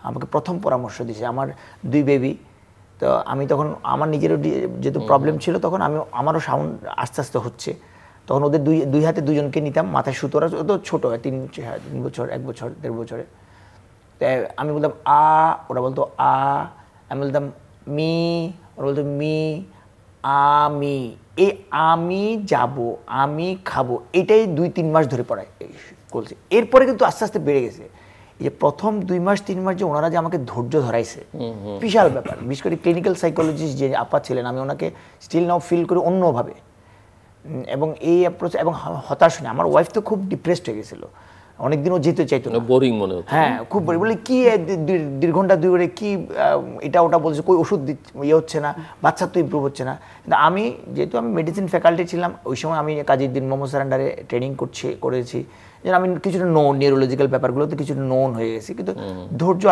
D: আমাকে প্রথম পরামর্শ দিয়েছে আমার 2 বেবি। তো আমি তখন আমার নিজেরও যেহেতু প্রবলেম ছিল, তখন আমারও সাউন্ড আস্তে আস্তে হচ্ছে, তখন ওদের দুই হাতে 2জনকে নিতাম, মাথায় সুতোরা, ও তো ছোটো 3 বছর 1 বছর 1.5 বছরে। তাই আমি বলতাম আ, ওরা বলতো আ, আমি বলতাম মি, ওরা বলতো মি, আমি, এই আমি যাব আমি খাবো এটাই 2-3 মাস ধরে পড়ায় করছে। এরপরে কিন্তু আস্তে আস্তে বেড়ে গেছে। এই যে প্রথম 2 মাস 3 মাস যে ওনারা যে আমাকে ধৈর্য ধরাইছে, বিশাল ব্যাপার। বিশেষ করে ক্লিনিক্যাল সাইকোলজিস্ট যে আপা ছিলেন, আমি ওনাকে স্টিল নাও ফিল করি অন্যভাবে। এবং এই অ্যাপ্রোচ এবং হতাশ নেই, আমার ওয়াইফ তো খুব ডিপ্রেসড হয়ে গেছিলো, অনেকদিনও যেতে চাইতো না,
A: বোরিং মনে হতো।
D: হ্যাঁ খুব বোরিং, বলে কি 1.5 ঘন্টা 2 ঘন্টা কি এটা ওটা বলছে, কই ওষুধ ইয়ে হচ্ছে না, বাচ্চার তো ইমপ্রুভ হচ্ছে না। কিন্তু আমি যেহেতু আমি মেডিসিন ফ্যাকাল্টি ছিলাম ওই সময়, আমি কাজী উদ্দিন মোহাম্মদ স্যার আন্ডারে ট্রেনিং করেছি, যে আমি কিছুটা নিউরোলজিক্যাল ব্যাপারগুলোতে কিছুটা নোন হয়ে গেছি, কিন্তু ধৈর্য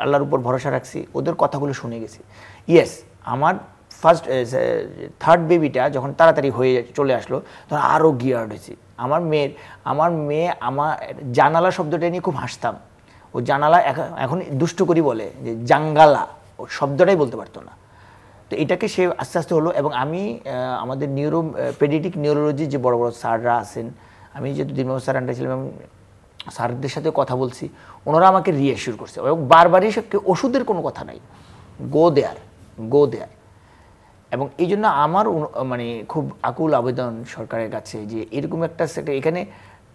D: আল্লাহর উপর ভরসা রাখছি, ওদের কথাগুলো শুনে গেছি। ইয়েস, আমার থার্ড বেবিটা যখন তাড়াতাড়ি হয়ে চলে আসলো তখন আরও গিয়ার্ড হয়েছি। আমার মেয়ে আমার জানালা শব্দটা নিয়ে খুব হাসতাম, ও জানালা এখন দুষ্ট করি বলে যে জাঙ্গালা, ও শব্দটাই বলতে পারতো না। তো এটাকে সে আস্তে আস্তে হলো। এবং আমি আমাদের পেডিয়াট্রিক নিউরোলজি যে বড় বড় স্যাররা আছেন, আমি যেহেতু দিনবাবু স্যার আন্ডার ছিলাম, স্যারদের সাথে কথা বলছি, ওনারা আমাকে রিঅ্যাসিওর করছে এবং বারবারই ওষুধের কোনো কথা নাই, গো দেয়ার। এবং এই জন্য আমার মানে খুব আকুল আবেদন সরকারের কাছে যে এরকম একটা এখানে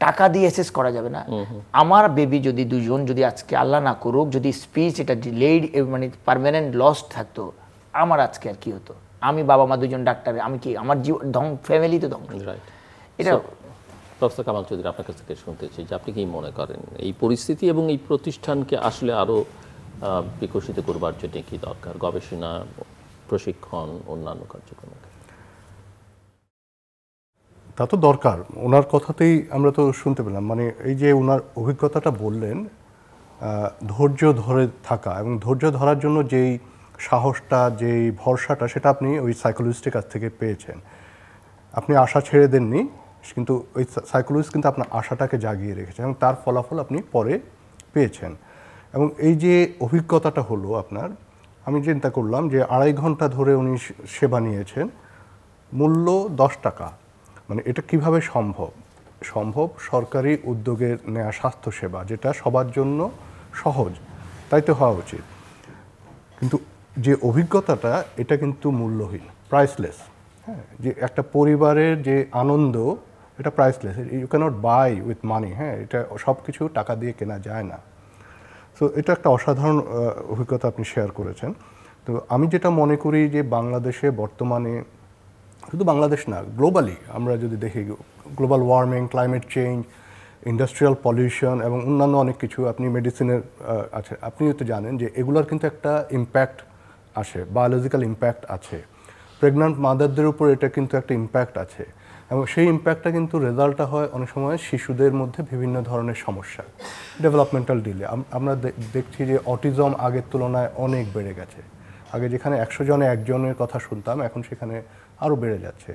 D: টাকা দিয়ে অ্যাসেস করা যাবে না। আমার বেবি যদি 2জন যদি আজকে আল্লাহ না করুক যদি স্পিচ এটা ডিলেড মানে পার্মানেন্ট লস থাকতো, আমার আজকে আর কি হতো? আমি বাবা মা 2জন ডাক্তার, আমি কি আমার ফ্যামিলি তো ধ্বংস। এটা
A: প্রফেসর কামাল চৌধুরী, আপনার কাছ থেকে শুনতে চাই যে আপনি কি মনে করেন এই পরিস্থিতি এবং এই প্রতিষ্ঠানকে আসলে আরও বিকশিত করবার জন্য কি দরকার? গবেষণা, প্রশিক্ষণ, অন্যান্য কার্যক্রম?
B: তা তো দরকার, ওনার কথাতেই আমরা তো শুনতে পেলাম। মানে এই যে ওনার অভিজ্ঞতাটা বললেন, ধৈর্য ধরে থাকা এবং ধৈর্য ধরার জন্য যেই সাহসটা, যেই ভরসাটা, সেটা আপনি ওই সাইকোলজিস্টের কাছ থেকে পেয়েছেন। আপনি আশা ছেড়ে দেননি, কিন্তু ওই সাইকোলজিস্ট কিন্তু আপনার আশাটাকে জাগিয়ে রেখেছেন এবং তার ফলাফল আপনি পরে পেয়েছেন। এবং এই যে অভিজ্ঞতাটা হলো আপনার, আমি চিন্তা করলাম যে 2.5 ঘন্টা ধরে উনি সেবা নিয়েছেন, মূল্য 10 টাকা। মানে এটা কিভাবে সম্ভব? সরকারি উদ্যোগের নেওয়া স্বাস্থ্যসেবা, যেটা সবার জন্য সহজ, তাই তো হওয়া উচিত। কিন্তু যে অভিজ্ঞতাটা, এটা কিন্তু মূল্যহীন, প্রাইসলেস। হ্যাঁ, যে একটা পরিবারের যে আনন্দ, এটা priceless, you cannot buy with money. হ্যাঁ, এটা সব কিছু টাকা দিয়ে কেনা যায় না। সো এটা একটা অসাধারণ অভিজ্ঞতা আপনি শেয়ার করেছেন। তো আমি যেটা মনে করি যে বাংলাদেশে বর্তমানে, শুধু বাংলাদেশ না, গ্লোবালি আমরা যদি দেখি, global warming, climate change, industrial pollution এবং অন্যান্য অনেক কিছু, আপনি মেডিসিনের আছে, আপনিও তো জানেন যে এগুলোর কিন্তু একটা ইম্প্যাক্ট আসে, বায়োলজিক্যাল ইম্প্যাক্ট আছে। প্রেগন্যান্ট মাদারদের উপর এটা কিন্তু একটা ইম্প্যাক্ট আছে এবং সেই ইম্প্যাক্টটা কিন্তু রেজাল্টটা হয় অনেক সময় শিশুদের মধ্যে বিভিন্ন ধরনের সমস্যা, ডেভেলপমেন্টাল ডিলে। আমরা দেখছি যে অটিজম আগের তুলনায় অনেক বেড়ে গেছে। আগে যেখানে 100 জনে 1 জনের কথা শুনতাম, এখন সেখানে আরও বেড়ে যাচ্ছে।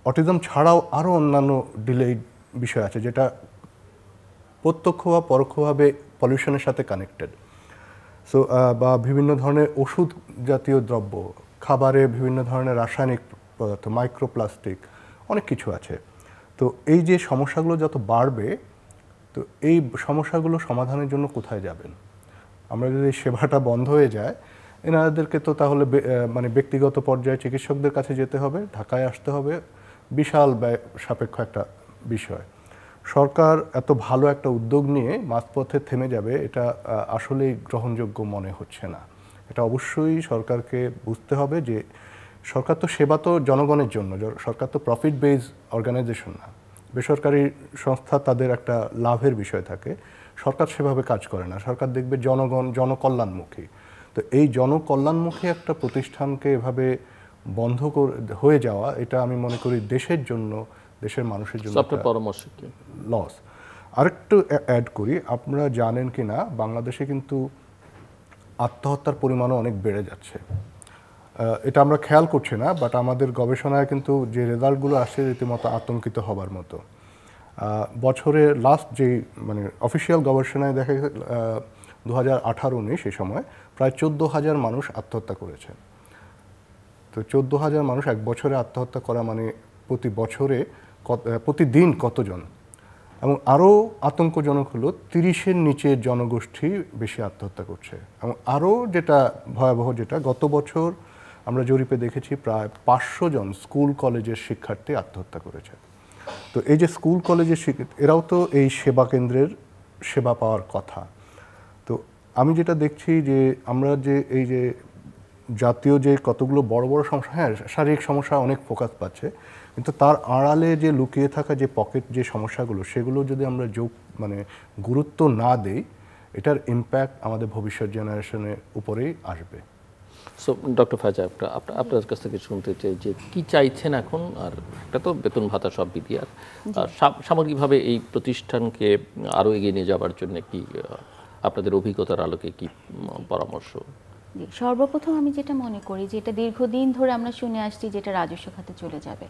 B: অটিজম ছাড়াও আরও অন্যান্য ডিলে বিষয় আছে, যেটা প্রত্যক্ষ বা পরোক্ষভাবে পলিউশনের সাথে কানেক্টেড। সো বা বিভিন্ন ধরনের ওষুধ জাতীয় দ্রব্য, খাবারে বিভিন্ন ধরনের রাসায়নিক পদার্থ, মাইক্রোপ্লাস্টিক, অনেক কিছু আছে। তো এই যে সমস্যাগুলো যত বাড়বে, তো এই সমস্যাগুলো সমাধানের জন্য কোথায় যাবেন? আমরা যদি সেবাটা বন্ধ হয়ে যায়, এনাদেরকে তো তাহলে মানে ব্যক্তিগত পর্যায়ে চিকিৎসকদের কাছে যেতে হবে, ঢাকায় আসতে হবে, বিশাল ব্যয় সাপেক্ষ একটা বিষয়। সরকার এত ভালো একটা উদ্যোগ নিয়ে মাঝপথে থেমে যাবে এটা আসলেই গ্রহণযোগ্য মনে হচ্ছে না। এটা অবশ্যই সরকারকে বুঝতে হবে যে সরকার তো সেবা তো জনগণের জন্য, সরকার তো প্রফিট বেজ অর্গানাইজেশন না। বেসরকারি সংস্থা তাদের একটা লাভের বিষয় থাকে, সরকার সেভাবে কাজ করে না। সরকার দেখবে জনগণ জনকল্যাণমুখী। তো এই জনকল্যাণমুখী একটা প্রতিষ্ঠানকে এভাবে বন্ধ হয়ে যাওয়া, এটা আমি মনে করি দেশের জন্য, দেশের মানুষের জন্য
A: পরামর্শ কি
B: লস। আরেকটু অ্যাড করি, আপনারা জানেন কি না বাংলাদেশে কিন্তু আত্মহত্যার পরিমাণও অনেক বেড়ে যাচ্ছে। এটা আমরা খেয়াল করছি না, বাট আমাদের গবেষণায় কিন্তু যে রেজাল্টগুলো আসছে রীতিমতো আতঙ্কিত হবার মতো। বছরে লাস্ট যে মানে অফিসিয়াল গবেষণায় দেখা গেছে 2018-19 এই সময় প্রায় 14,000 মানুষ আত্মহত্যা করেছে। তো 14,000 মানুষ এক বছরে আত্মহত্যা করা মানে প্রতি বছরে প্রতিদিন কতজন? এবং আরও আতঙ্কজনক হলো 30-এর নিচের জনগোষ্ঠী বেশি আত্মহত্যা করছে। এবং আরও যেটা ভয়াবহ, যেটা গত বছর আমরা জরিপে দেখেছি প্রায় 500 জন স্কুল কলেজের শিক্ষার্থী আত্মহত্যা করেছে। তো এই যে স্কুল কলেজের এরাও তো এই সেবা কেন্দ্রের সেবা পাওয়ার কথা। তো আমি যেটা দেখছি যে আমরা যে এই যে জাতীয় যে কতগুলো বড় বড় সমস্যা, হ্যাঁ শারীরিক সমস্যা অনেক ফোকাস পাচ্ছে, কিন্তু তার আড়ালে যে লুকিয়ে থাকা যে পকেট যে সমস্যাগুলো, সেগুলো যদি আমরা মানে গুরুত্ব না দেই, এটার ইম্প্যাক্ট আমাদের ভবিষ্যৎ জেনারেশনের উপরেই আসবে।
A: সো ডক্টর ফায়জা, আপনার কাছ থেকে শুনতে চাই যে কি চাইছেন এখন? আর একটা তো বেতন ভাতা সব বিধি, আর সামগ্রিকভাবে এই প্রতিষ্ঠানকে আরও এগিয়ে নিয়ে যাওয়ার জন্য কি আপনাদের অভিজ্ঞতার আলোকে কি পরামর্শ?
C: সর্বপ্রথম আমি যেটা মনে করি যে এটা দীর্ঘদিন ধরে আমরা শুনে আসছি যেটা রাজস্ব খাতে চলে যাবে।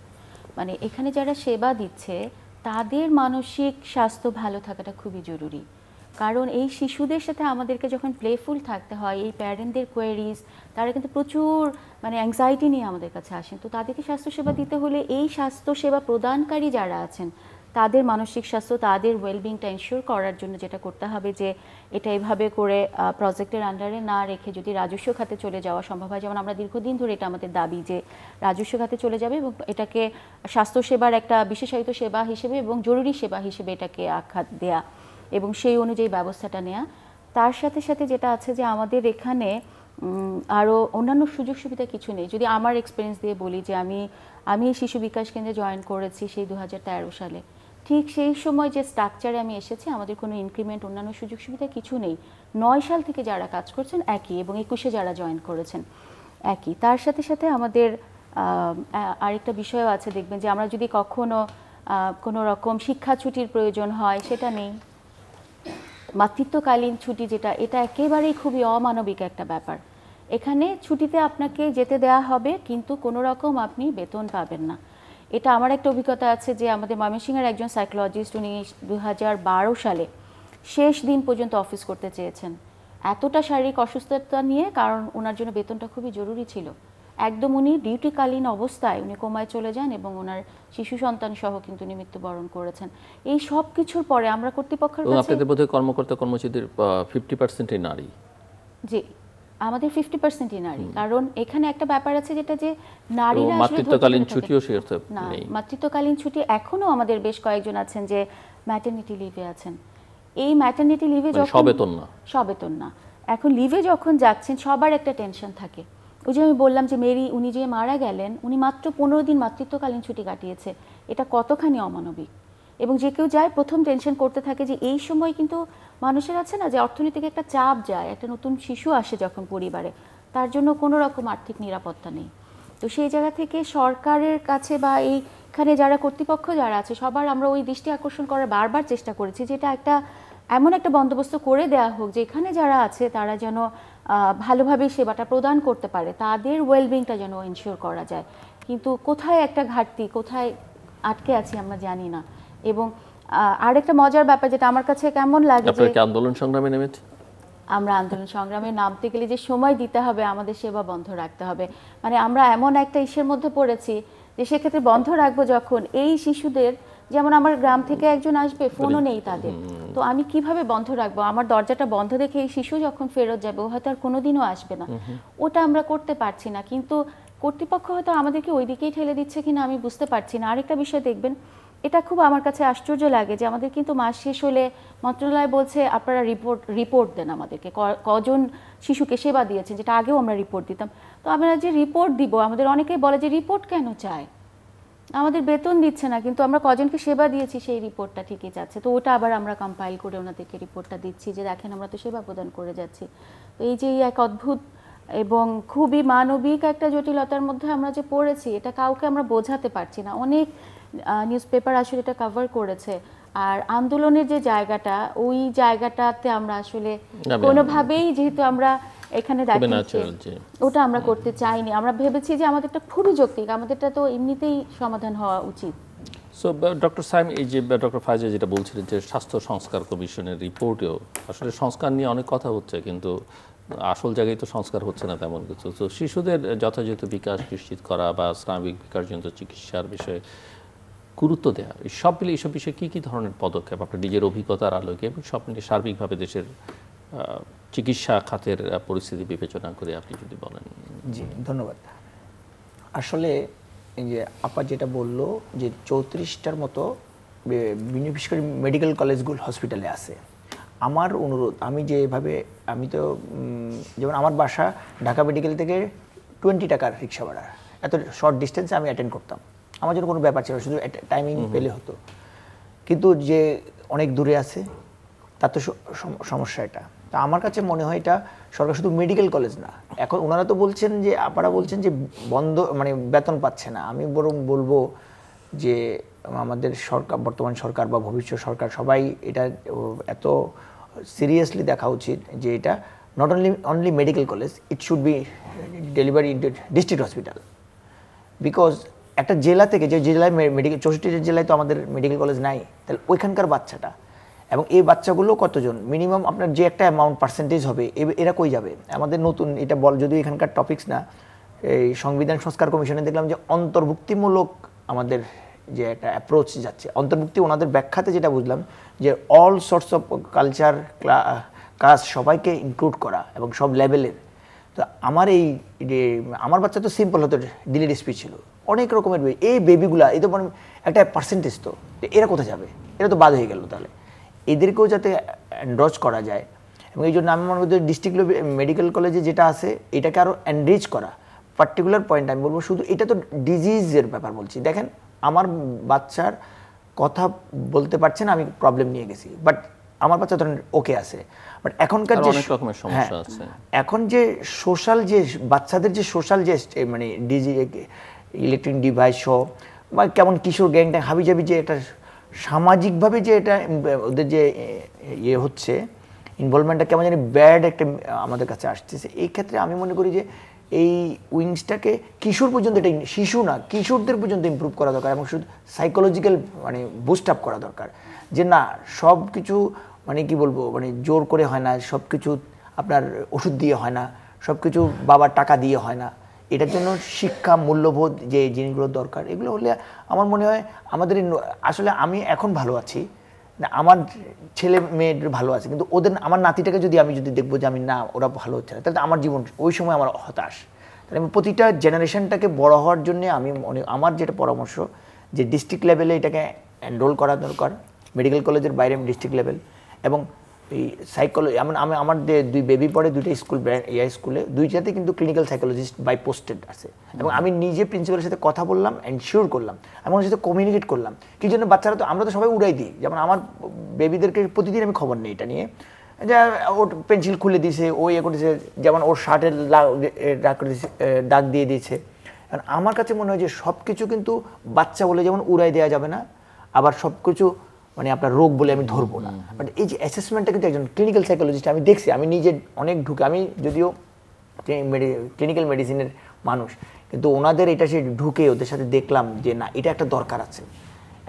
C: মানে এখানে যারা সেবা দিচ্ছে তাদের মানসিক স্বাস্থ্য ভালো থাকাটা খুবই জরুরি। কারণ এই শিশুদের সাথে আমাদেরকে যখন প্লেফুল থাকতে হয়, এই প্যারেন্টদের কোয়েরিজ, তারা কিন্তু প্রচুর মানে অ্যাংজাইটি নিয়ে আমাদের কাছে আসেন। তো তাদেরকে স্বাস্থ্যসেবা দিতে হলে এই স্বাস্থ্যসেবা প্রদানকারী যারা আছেন তাদের মানসিক স্বাস্থ্য, তাদের ওয়েলবিংটা এনশিওর করার জন্য যেটা করতে হবে যে এটা এভাবে করে প্রজেক্টের আন্ডারে না রেখে যদি রাজস্ব খাতে চলে যাওয়া সম্ভব হয়, যেমন আমরা দীর্ঘদিন ধরে এটা আমাদের দাবি যে রাজস্ব খাতে চলে যাবে এবং এটাকে স্বাস্থ্যসেবার একটা বিশেষায়িত সেবা হিসেবে এবং জরুরি সেবা হিসেবে এটাকে আখ্যা দেয়া এবং সেই অনুযায়ী ব্যবস্থাটা নেওয়া। তার সাথে সাথে যেটা আছে যে আমাদের এখানে আরও অন্যান্য সুযোগ সুবিধা কিছু নেই। যদি আমার এক্সপিরিয়েন্স দিয়ে বলি যে আমি শিশু বিকাশ কেন্দ্রে জয়েন করেছি সেই 2013 সালে, ঠিক সেই সময় যে স্ট্রাকচারে আমি এসেছি আমাদের কোনো ইনক্রিমেন্ট অন্যান্য সুযোগ সুবিধা কিছু নেই। 9 সাল থেকে যারা কাজ করছেন একই, এবং 21-এ যারা জয়েন করেছেন একই। তার সাথে সাথে আমাদের আরেকটা বিষয়ও আছে, দেখবেন যে আমরা যদি কখনো কোনো রকম শিক্ষা ছুটির প্রয়োজন হয় সেটা নেই। মাতৃত্বকালীন ছুটি যেটা, এটা একেবারেই খুবই অমানবিক একটা ব্যাপার। এখানে ছুটিতে আপনাকে যেতে দেওয়া হবে কিন্তু কোনো রকম আপনি বেতন পাবেন না। এটা আমার একটা অভিজ্ঞতা আছে যে আমাদের ময়মনসিংহের একজন সাইকোলজিস্ট, উনি 2012 সালে শেষ দিন পর্যন্ত অফিস করতে চেয়েছেন, এতটা শারীরিক অসুস্থতা নিয়ে, কারণ ওনার জন্য বেতনটা খুবই জরুরি ছিল। একদম উনি ডিউটিকালীন অবস্থায় উনি কোমায় চলে যান এবং ওনার শিশু সন্তান সহ কিন্তু উনি মৃত্যুবরণ করেছেন। এই সব কিছুর পরে আমরা কর্তৃপক্ষের কাছে,
A: আপনাদের বোধহয় কর্মকর্তা কর্মচারীদের 50%ই নারী।
C: জি, আমাদের 50%ই নারী। কারণ এখানে একটা ব্যাপার আছে যেটা যে নারীরা
A: মাতৃত্বকালীন ছুটিও
C: না, মাতৃত্বকালীন ছুটি এখনো আমাদের বেশ কয়েকজন আছেন যে ম্যাটারনিটি লিভে আছেন। এই ম্যাটারনিটি লিভে যখন সবেতন না, এখন লিভে যখন যাচ্ছেন সবার একটা টেনশন থাকে। ওই যে আমি বললাম যে মেরি, উনি যে মারা গেলেন, উনি মাত্র 15 দিন মাতৃত্বকালীন ছুটি কাটিয়েছে। এটা কতখানি অমানবিক। এবং যে কেউ যায় প্রথম টেনশন করতে থাকে যে এই সময় কিন্তু মানুষের আছে না যে অর্থনৈতিক একটা চাপ যায়, একটা নতুন শিশু আসে যখন পরিবারে, তার জন্য কোনো রকম আর্থিক নিরাপত্তা নেই। তো সেই জায়গা থেকে সরকারের কাছে বা এইখানে যারা কর্তৃপক্ষ যারা আছে সবার আমরা ওই দৃষ্টি আকর্ষণ করার বারবার চেষ্টা করেছি যে এটা একটা এমন একটা বন্দোবস্ত করে দেওয়া হোক যে এখানে যারা আছে তারা যেন ভালোভাবে সেবাটা প্রদান করতে পারে, তাদের ওয়েলবিংটা যেন এনশিওর করা যায়। কিন্তু কোথায় একটা ঘাটতি, কোথায় আটকে আছি আমরা জানি না। এবং আরেকটা মজার ব্যাপার যেটা আমার কাছে কেমন লাগে যে
A: আন্দোলন সংগ্রামে নেমেছে,
C: আমরা আন্দোলন সংগ্রামে নামতে গেলে যে সময় দিতে হবে, আমাদের সেবা বন্ধ রাখতে হবে, মানে আমরা এমন একটা ইস্যুর মধ্যে পড়েছি যে সেক্ষেত্রে বন্ধ রাখবো যখন এই শিশুদের, যেমন আমার গ্রাম থেকে একজন আসবে, ফোনও নেই তাদের, তো আমি কিভাবে বন্ধ রাখবো? আমার দরজাটা বন্ধ দেখে এই শিশু যখন ফেরত যাবে ও হয়তো আর কোনোদিনও আসবে না। ওটা আমরা করতে পারছি না, কিন্তু কর্তৃপক্ষ হয়তো আমাদেরকে ওই দিকেই ঠেলে দিচ্ছে কিনা আমি বুঝতে পারছি না। আরেকটা বিষয় দেখবেন এটা খুব আমার কাছে আশ্চর্য লাগে যে আমাদের কিন্তু মাস শেষ হলে মন্ত্রণালয় বলছে আপনারা রিপোর্ট দেন আমাদেরকে, কজন শিশুকে সেবা দিয়েছেন, যেটা আগেও আমরা রিপোর্ট দিতাম। তো আমরা যে রিপোর্ট দিব, আমাদের অনেকেই বলে যে রিপোর্ট কেন চায়, আমাদের বেতন দিচ্ছে না কিন্তু আমরা কজনকে সেবা দিয়েছি সেই রিপোর্টটা ঠিকই যাচ্ছে। তো ওটা আবার আমরা কম্পাইল করে ওনাদেরকে রিপোর্টটা দিচ্ছি যে দেখেন আমরা তো সেবা প্রদান করে যাচ্ছি। তো এই যে এক অদ্ভুত এবং খুবই মানবিক একটা জটিলতার মধ্যে আমরা যে পড়েছি, এটা কাউকে আমরা বোঝাতে পারছি না। অনেক নিউজ পেপার আসলে এটা কভার করেছে। আর আন্দোলনের যে জায়গাটা, ওই জায়গাটাতে আমরা আসলে কোনোভাবেই, যেহেতু আমরা এখানে দেখাচ্ছি, ওটা আমরা করতে চাইনি। আমরা ভেবেছি যে আমাদেরটা খুবই যৌক্তিক, আমাদেরটা তো এমনিতেই সমাধান হওয়া উচিত।
A: সো ডক্টর সাইম, এই যে ডক্টর ফাইজা যেটা বলছিলেন যে স্বাস্থ্য সংস্কার কমিশনের রিপোর্টেও আসলে সংস্কার নিয়ে অনেক কথা হচ্ছে, কিন্তু আসল জায়গায় তো সংস্কার হচ্ছে না তেমন কিছু। তো শিশুদের যথাযথ বিকাশ নিশ্চিত করা বা স্নায়বিক বিকাশজনিত চিকিৎসার বিষয়ে গুরুত্ব দেওয়া, সব মিলে এইসব বিষয়ে কী কী ধরনের পদক্ষেপ আপনার নিজের অভিজ্ঞতার আলোকে এবং সব মিলিয়ে সার্বিকভাবে দেশের চিকিৎসা খাতের পরিস্থিতি বিবেচনা করে আপনি যদি বলেন।
D: জি, ধন্যবাদ। আসলে এই যে আপা যেটা বললো যে 34টার মতো বিশেষ করে মেডিকেল কলেজগুলো হসপিটালে আছে। আমার অনুরোধ, আমি যেভাবে, আমি তো যেমন আমার বাসা ঢাকা মেডিকেল থেকে 20 টাকার রিক্সা ভাড়া, এত শর্ট ডিস্টেন্সে আমি অ্যাটেন্ড করতাম, আমার জন্য কোনো ব্যাপার ছিল, শুধু টাইমিং পেলে হতো। কিন্তু যে অনেক দূরে আছে তার তো সমস্যা এটা। তা আমার কাছে মনে হয় এটা সরকার শুধু মেডিকেল কলেজ না, এখন ওনারা তো বলছেন যে আপনারা বলছেন যে বন্ধ, মানে বেতন পাচ্ছে না। আমি বরং বলবো যে আমাদের সরকার, বর্তমান সরকার বা ভবিষ্যৎ সরকার, সবাই এটা এত সিরিয়াসলি দেখা উচিত যে এটা not only medical college, it should be delivery in district hospital. Because একটা জেলা থেকে, যে জেলায় মেডিকেল, 64 জেলায় তো আমাদের মেডিকেল কলেজ নাই, তাহলে ওইখানকার বাচ্চাটা এবং এই বাচ্চাগুলো কতজন, মিনিমাম আপনার যে একটা অ্যামাউন্ট পার্সেন্টেজ হবে, এরা কই যাবে? আমাদের নতুন এটা যদিও এখানকার টপিকস না, এই সংবিধান সংস্কার কমিশনে দেখলাম যে অন্তর্ভুক্তিমূলক আমাদের যে একটা অ্যাপ্রোচ যাচ্ছে, অন্তর্ভুক্তি ওনাদের ব্যাখ্যাতে যেটা বুঝলাম যে অল সোর্স অফ কালচার কাজ সবাইকে ইনক্লুড করা এবং সব লেভেলের। তো আমার এই যে আমার বাচ্চা তো সিম্পল হতো, ডিলিট স্পিচ ছিল, অনেক রকমের এই বেবিগুলা, এই তো একটা পার্সেন্টেজ, তো এরা কোথায় যাবে? এরা তো বাদ হয়ে গেল। তাহলে এদেরকেও যাতে এনরোচ করা যায়, এবং এই জন্য আমি মনে করি ডিস্ট্রিক্ট মেডিকেল কলেজে যেটা আছে এটাকে আরও এনরিচ করা। পার্টিকুলার পয়েন্ট আমি বলবো, শুধু এটা তো ডিজিজের ব্যাপার বলছি, দেখেন আমার বাচ্চার কথা বলতে পারছে না, আমি প্রবলেম নিয়ে গেছি, বাট আমার বাচ্চা ধরেন ওকে আছে। বাট এখনকার যে এখন যে সোশ্যাল, যে বাচ্চাদের যে সোশ্যাল যে মানে ইলেকট্রিক ডিভাইস সহ বা কেমন কিশোর গ্যাং ট্যাং হাবিজাবি, যে একটা সামাজিকভাবে যে এটা ওদের যে ইয়ে হচ্ছে, ইনভলভমেন্টটা কেমন জানি ব্যাড একটা আমাদের কাছে আসতেছে। এই ক্ষেত্রে আমি মনে করি যে এই উইংসটাকে কিশোর পর্যন্ত, এটা শিশু না, কিশোরদের পর্যন্ত ইমপ্রুভ করা দরকার, এবং শুধু সাইকোলজিক্যাল মানে বুস্ট আপ করা দরকার, যে না সব কিছু মানে কি বলবো, মানে জোর করে হয় না, সব কিছু আপনার ওষুধ দিয়ে হয় না, সব কিছু বাবার টাকা দিয়ে হয় না। এটার জন্য শিক্ষা, মূল্যবোধ যে জিনিসগুলো দরকার, এগুলো হলে আমার মনে হয় আমাদের আসলে আমি এখন ভালো আছি, আমার ছেলে মেয়েদের ভালো আছে, কিন্তু ওদের, আমার নাতিটাকে যদি আমি দেখবো যে আমি না ওরা ভালো হচ্ছে না, তাহলে আমার জীবন ওই সময় আমার হতাশ। তাহলে আমি প্রতিটা জেনারেশনটাকে বড় হওয়ার জন্য আমি আমার যেটা পরামর্শ, যে ডিস্ট্রিক্ট লেভেলে এটাকে এনরোল করা দরকার, মেডিকেল কলেজের বাইরে ডিস্ট্রিক্ট লেভেল, এবং এই সাইকোলজি, আমার দুই বেবি পড়ে দুইটা স্কুল, স্কুলে দুইটাতে কিন্তু ক্লিনিক্যাল সাইকোলজিস্ট বাই পোস্টেড আছে, এবং আমি নিজে প্রিন্সিপালের সাথে কথা বললাম, এনশিওর করলাম, আমি ওনার সাথে কমিউনিকেট করলাম। কি জন্য বাচ্চারা তো, আমরা তো সবাই উড়াই দিই, যেমন আমার বেবিদেরকে প্রতিদিন আমি খবর নিই এটা নিয়ে, যে ওর পেন্সিল খুলে দিয়েছে, ও ইয়ে করেছে, যেমন ওর শার্টের দাগ দিয়ে দিয়েছে। কারণ আমার কাছে মনে হয় যে সব কিছু কিন্তু বাচ্চা বলে যেমন উড়াই দেওয়া যাবে না, আবার সব কিছু মানে আপনার রোগ বলে আমি ধরবো না। বাট এই যে অ্যাসেসমেন্টটা কিন্তু একজন ক্লিনিক্যাল সাইকোলজিস্ট, আমি দেখছি, আমি নিজে অনেক ঢুকে, আমি যদিও ক্লিনিক্যাল মেডিসিনের মানুষ, কিন্তু ওনাদের এটা সে ঢুকে ওদের সাথে দেখলাম যে না এটা একটা দরকার আছে,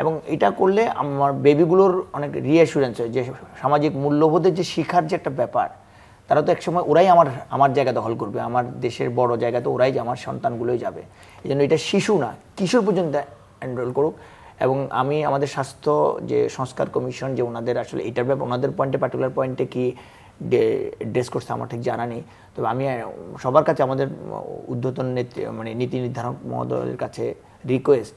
D: এবং এটা করলে আমার বেবিগুলোর অনেক রিঅ্যাসুরেন্স হয়, যে সামাজিক মূল্যবোধের যে শিখার যে একটা ব্যাপার, তারা তো একসময় ওরাই আমার জায়গা দখল করবে, আমার দেশের বড় জায়গা তো ওরাই, আমার সন্তানগুলোই যাবে। এই জন্য এটা শিশু না, কিশোর পর্যন্ত এনরোল করুক। এবং আমি আমাদের স্বাস্থ্য যে সংস্কার কমিশন, যে ওনাদের আসলে এটার ব্যাপার, ওনাদের পয়েন্টে, পার্টিকুলার পয়েন্টে কি ড্রেস করছে আমার ঠিক জানা নেই, তবে আমি সবার কাছে, আমাদের ঊর্ধ্বতন নীতি নির্ধারক মহোদয়ের কাছে রিকোয়েস্ট